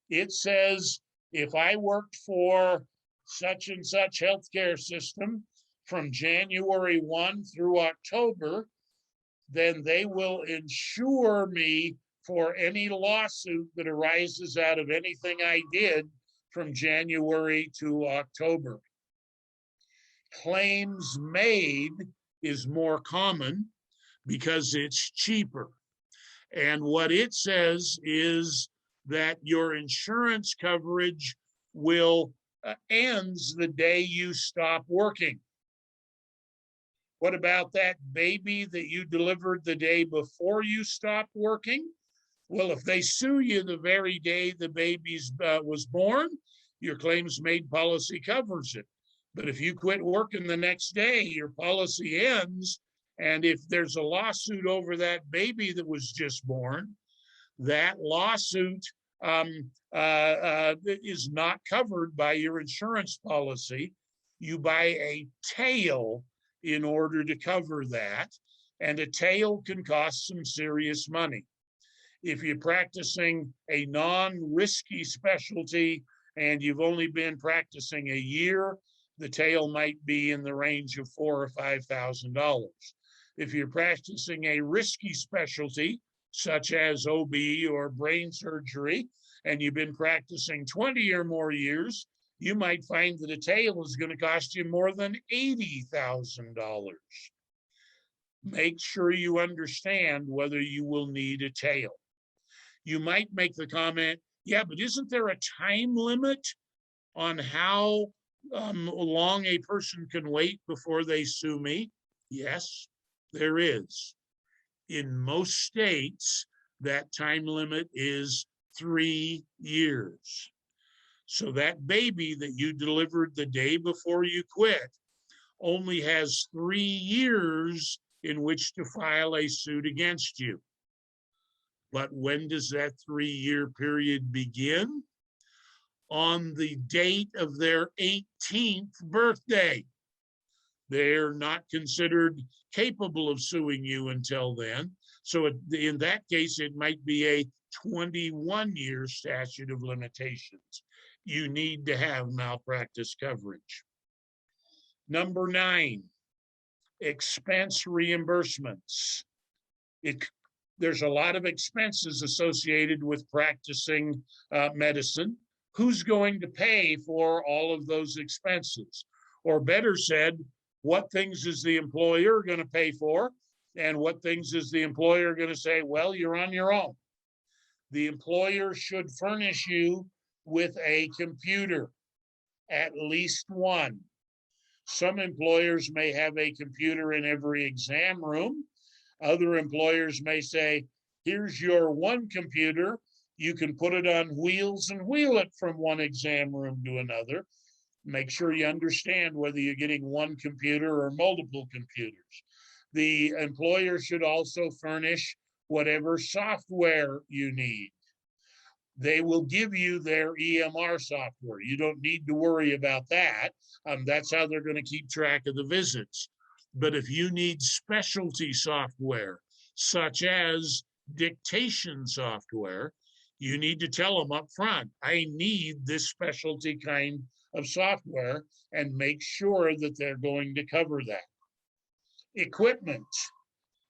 It says if I worked for such and such healthcare system from January 1 through October, then they will insure me for any lawsuit that arises out of anything I did from January to October. Claims made is more common because it's cheaper. And what it says is that your insurance coverage will ends the day you stop working. What about that baby that you delivered the day before you stopped working? Well, if they sue you the very day the baby was born, your claims made policy covers it. But if you quit working the next day, your policy ends. And if there's a lawsuit over that baby that was just born, that lawsuit is not covered by your insurance policy. You buy a tail in order to cover that, and a tail can cost some serious money. If you're practicing a non-risky specialty and you've only been practicing a year, the tail might be in the range of $4,000 or $5,000. If you're practicing a risky specialty, such as OB or brain surgery, and you've been practicing 20 or more years, you might find that a tail is going to cost you more than $80,000. Make sure you understand whether you will need a tail. You might make the comment, yeah, but isn't there a time limit on how long a person can wait before they sue me? Yes, there is. In most states, that time limit is 3 years. So that baby that you delivered the day before you quit only has 3 years in which to file a suit against you. But when does that 3-year period begin? On the date of their 18th birthday. They're not considered capable of suing you until then. So in that case, it might be a 21-year statute of limitations. You need to have malpractice coverage. Number 9, expense reimbursements. There's a lot of expenses associated with practicing medicine. Who's going to pay for all of those expenses? Or better said, what things is the employer going to pay for? And what things is the employer going to say, well, you're on your own? The employer should furnish you with a computer, at least one. Some employers may have a computer in every exam room. Other employers may say, here's your one computer. You can put it on wheels and wheel it from one exam room to another. Make sure you understand whether you're getting one computer or multiple computers. The employer should also furnish whatever software you need. They will give you their EMR software. You don't need to worry about that. That's how they're going to keep track of the visits. But if you need specialty software, such as dictation software, you need to tell them up front, I need this specialty kind of software, and make sure that they're going to cover that. Equipment.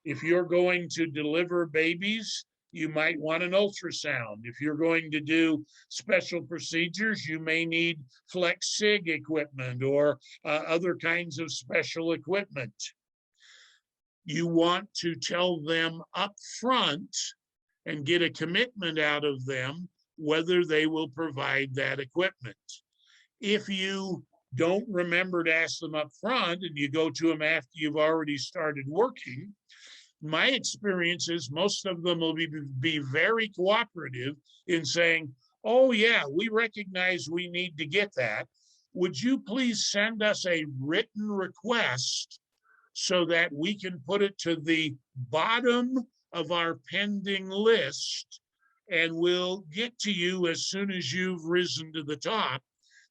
If you're going to deliver babies, you might want an ultrasound. If you're going to do special procedures, you may need flex sig equipment or other kinds of special equipment. You want to tell them up front and get a commitment out of them whether they will provide that equipment. If you don't remember to ask them up front and you go to them after you've already started working, my experience is most of them will be very cooperative in saying, oh yeah, we recognize we need to get that. Would you please send us a written request so that we can put it to the bottom of our pending list, and we'll get to you as soon as you've risen to the top,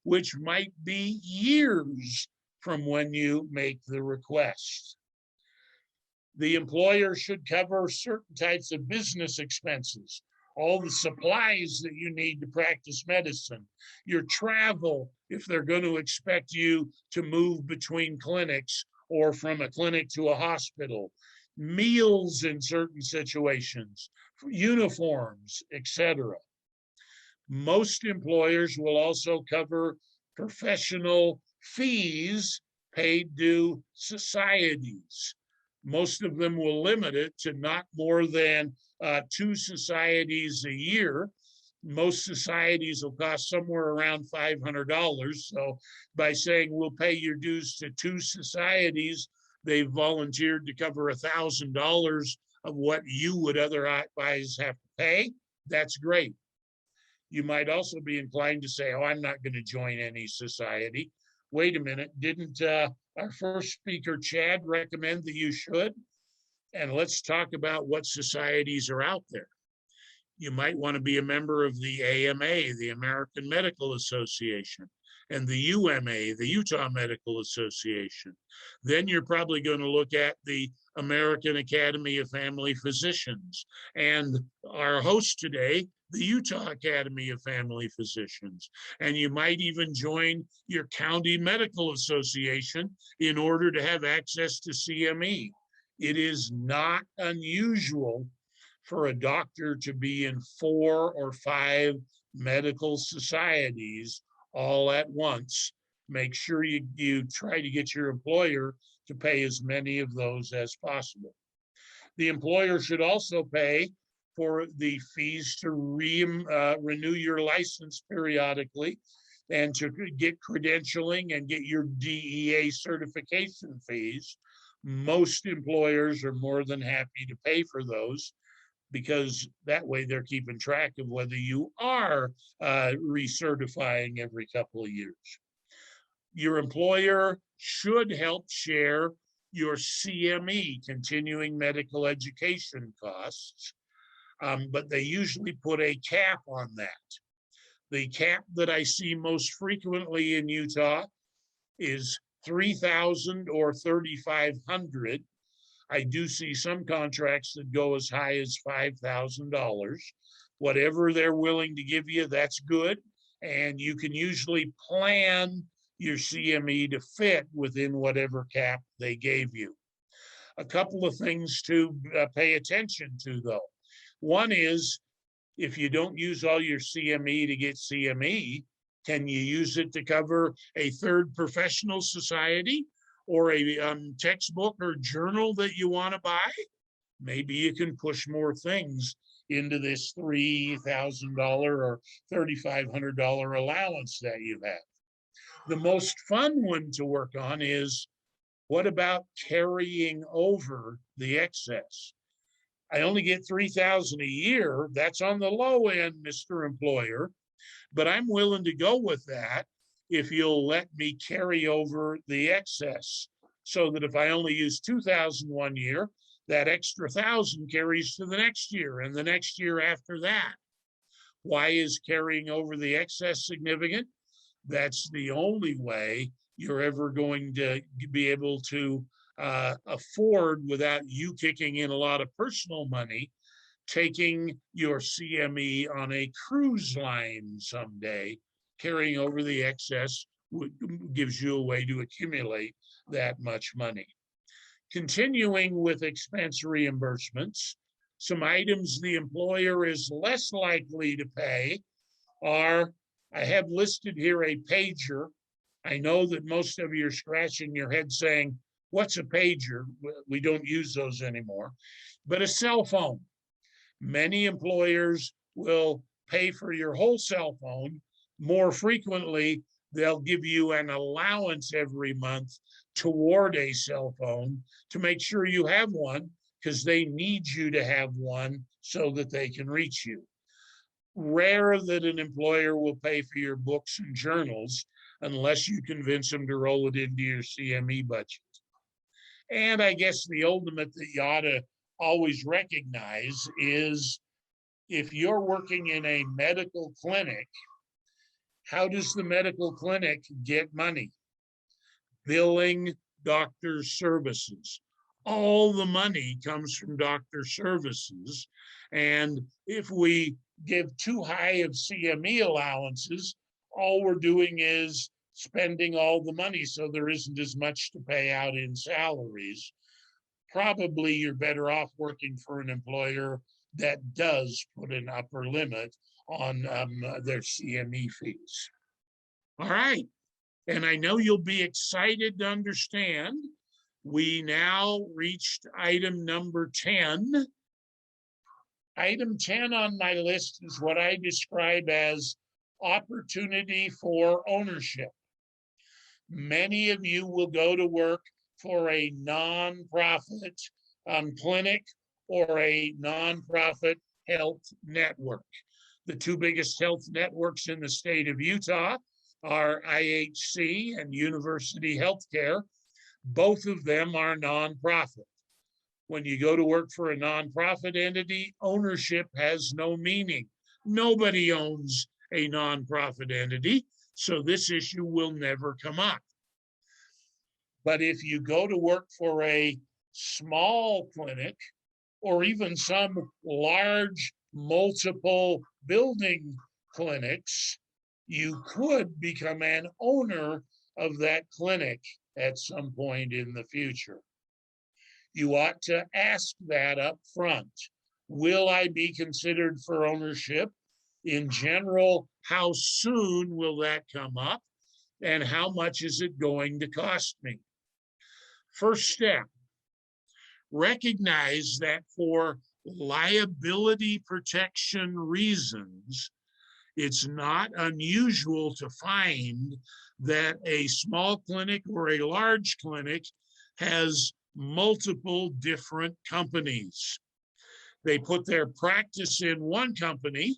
which might be years from when you make the request. The employer should cover certain types of business expenses, all the supplies that you need to practice medicine, your travel, if they're going to expect you to move between clinics or from a clinic to a hospital, meals in certain situations, uniforms, etc. Most employers will also cover professional fees paid to societies. Most of them will limit it to not more than 2 societies a year. Most societies will cost somewhere around $500. So by saying we'll pay your dues to 2 societies, they've volunteered to cover $1,000 of what you would otherwise have to pay. That's great. You might also be inclined to say, oh, I'm not going to join any society. Wait a minute, didn't our first speaker, Chad, recommend that you should? And let's talk about what societies are out there. You might want to be a member of the AMA, the American Medical Association, and the UMA, the Utah Medical Association. Then you're probably going to look at the American Academy of Family Physicians, and our host today, the Utah Academy of Family Physicians. And you might even join your county medical association in order to have access to CME. It is not unusual for a doctor to be in 4 or 5 medical societies all at once. Make sure you try to get your employer to pay as many of those as possible. The employer should also pay for the fees to renew your license periodically and to get credentialing and get your DEA certification fees. Most employers are more than happy to pay for those because that way they're keeping track of whether you are recertifying every couple of years. Your employer should help share your CME, continuing medical education costs, but they usually put a cap on that. The cap that I see most frequently in Utah is $3,000 or $3,500. I do see some contracts that go as high as $5,000. Whatever they're willing to give you, that's good. And you can usually plan your CME to fit within whatever cap they gave you. A couple of things to pay attention to, though. One is, if you don't use all your CME to get CME, can you use it to cover a third professional society or a textbook or journal that you want to buy? Maybe you can push more things into this $3,000 or $3,500 allowance that you have. The most fun one to work on is, what about carrying over the excess? I only get $3,000 a year. That's on the low end, Mr. Employer, but I'm willing to go with that if you'll let me carry over the excess, so that if I only use $2,000 one year, that extra $1,000 carries to the next year and the next year after that. Why is carrying over the excess significant? That's the only way you're ever going to be able to afford, without you kicking in a lot of personal money, taking your CME on a cruise line someday. Carrying over the excess gives you a way to accumulate that much money. Continuing with expense reimbursements, some items the employer is less likely to pay are, I have listed here a pager. I know that most of you are scratching your head saying, what's a pager? We don't use those anymore. But a cell phone. Many employers will pay for your whole cell phone. More frequently, they'll give you an allowance every month toward a cell phone to make sure you have one, because they need you to have one so that they can reach you. Rare that an employer will pay for your books and journals unless you convince them to roll it into your CME budget. And I guess the ultimate that you ought to always recognize is, if you're working in a medical clinic, how does the medical clinic get money? Billing doctor services. All the money comes from doctor services. And if we give too high of CME allowances, all we're doing is spending all the money, so there isn't as much to pay out in salaries. Probably you're better off working for an employer that does put an upper limit on their CME fees. All right. And I know you'll be excited to understand, we now reached item number 10. Item 10 on my list is what I describe as opportunity for ownership. Many of you will go to work for a nonprofit clinic or a nonprofit health network. The two biggest health networks in the state of Utah are IHC and University Healthcare. Both of them are nonprofit. When you go to work for a nonprofit entity, ownership has no meaning. Nobody owns a nonprofit entity, so this issue will never come up. But if you go to work for a small clinic, or even some large multiple building clinics, you could become an owner of that clinic at some point in the future. You ought to ask that up front. Will I be considered for ownership? In general, how soon will that come up? And how much is it going to cost me? First step, recognize that for liability protection reasons, it's not unusual to find that a small clinic or a large clinic has multiple different companies. They put their practice in one company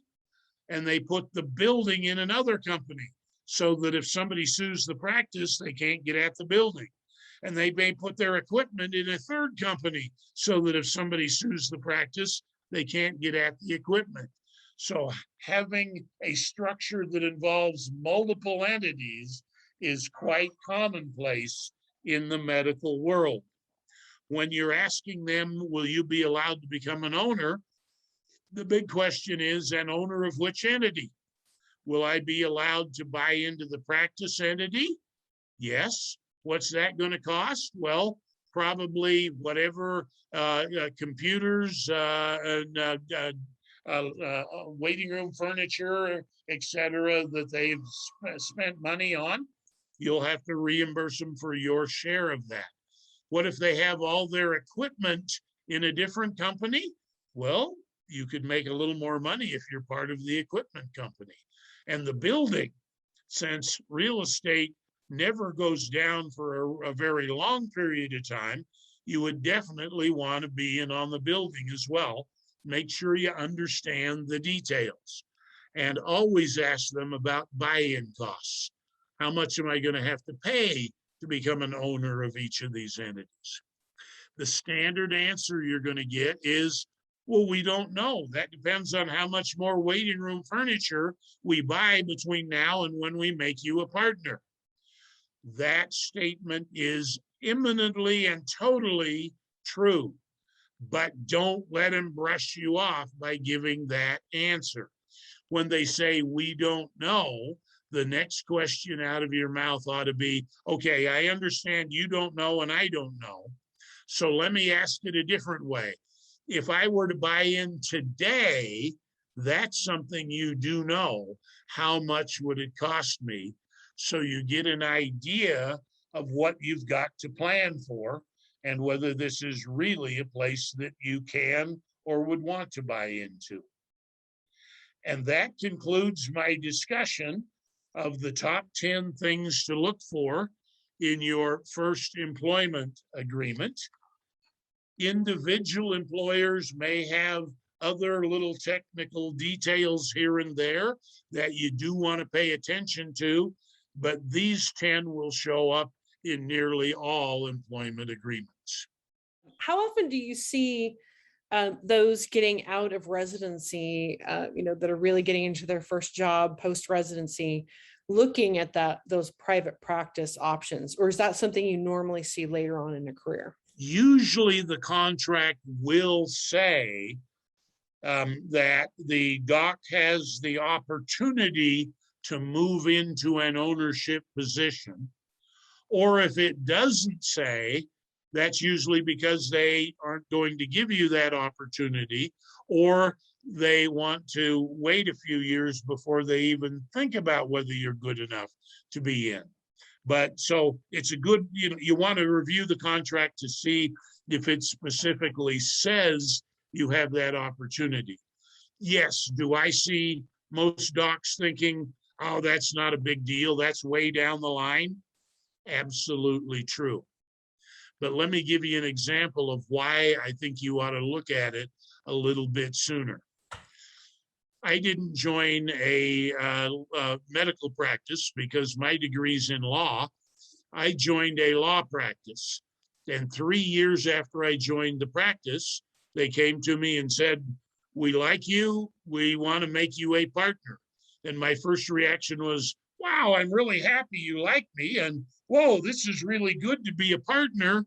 and they put the building in another company so that if somebody sues the practice, they can't get at the building. And they may put their equipment in a third company so that if somebody sues the practice, they can't get at the equipment. So having a structure that involves multiple entities is quite commonplace in the medical world. When you're asking them, will you be allowed to become an owner? The big question is, an owner of which entity? Will I be allowed to buy into the practice entity? Yes. What's that going to cost? Well, probably whatever computers and waiting room furniture, etc., that they've spent money on. You'll have to reimburse them for your share of that. What if they have all their equipment in a different company? Well, you could make a little more money if you're part of the equipment company. And the building, since real estate never goes down for a very long period of time, you would definitely want to be in on the building as well. Make sure you understand the details and always ask them about buy-in costs. How much am I going to have to pay to become an owner of each of these entities? The standard answer you're going to get is, well, we don't know. That depends on how much more waiting room furniture we buy between now and when we make you a partner. That statement is imminently and totally true, but don't let them brush you off by giving that answer. When they say, we don't know, the next question out of your mouth ought to be, okay, I understand you don't know and I don't know. So let me ask it a different way. If I were to buy in today, that's something you do know. How much would it cost me? So you get an idea of what you've got to plan for and whether this is really a place that you can or would want to buy into. And that concludes my discussion of the top 10 things to look for in your first employment agreement. Individual employers may have other little technical details here and there that you do want to pay attention to, but these 10 will show up in nearly all employment agreements. How often do you see those getting out of residency, that are really getting into their first job post-residency, looking at those private practice options? Or is that something you normally see later on in a career? Usually the contract will say that the doc has the opportunity to move into an ownership position. Or if it doesn't say, that's usually because they aren't going to give you that opportunity, or they want to wait a few years before they even think about whether you're good enough to be in. But so it's a good, you want to review the contract to see if it specifically says you have that opportunity. Yes, do I see most docs thinking, oh, that's not a big deal, that's way down the line? Absolutely true. But let me give you an example of why I think you ought to look at it a little bit sooner. I didn't join a medical practice because my degree's in law. I joined a law practice. And 3 years after I joined the practice, they came to me and said, we like you, we want to make you a partner. And my first reaction was, wow, I'm really happy you like me. And whoa, this is really good to be a partner.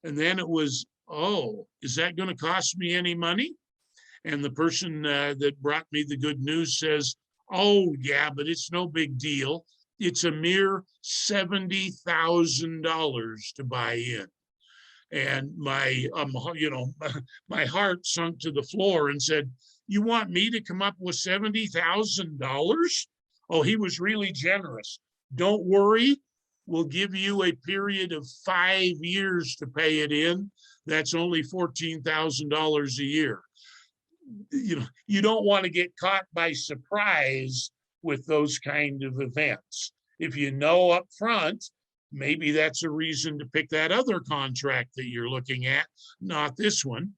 And then it was, oh, is that going to cost me any money? And the person that brought me the good news says, oh, yeah, but it's no big deal. It's a mere $70,000 to buy in. And my, my heart sunk to the floor and said, you want me to come up with $70,000? Oh, he was really generous. Don't worry. We'll give you a period of 5 years to pay it in. That's only $14,000 a year. You don't want to get caught by surprise with those kind of events. If you know up front maybe that's a reason to pick that other contract that you're looking at, not this one.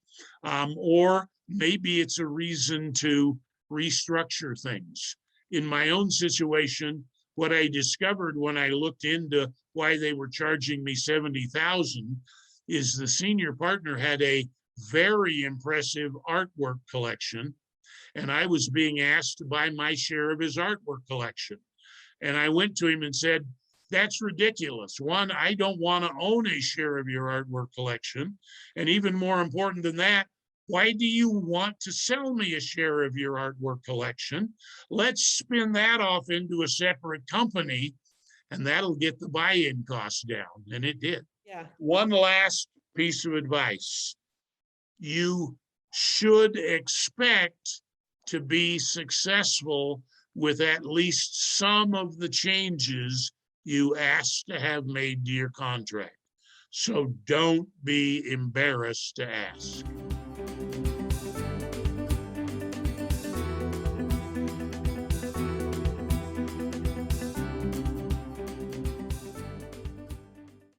Or maybe it's a reason to restructure things. In my own situation, what I discovered when I looked into why they were charging me $70,000 is the senior partner had a very impressive artwork collection, and I was being asked to buy my share of his artwork collection. And I went to him and said, that's ridiculous. One, I don't want to own a share of your artwork collection. And even more important than that, why do you want to sell me a share of your artwork collection? Let's spin that off into a separate company, and that'll get the buy-in costs down. And it did. Yeah. One last piece of advice. You should expect to be successful with at least some of the changes you asked to have made to your contract. So don't be embarrassed to ask.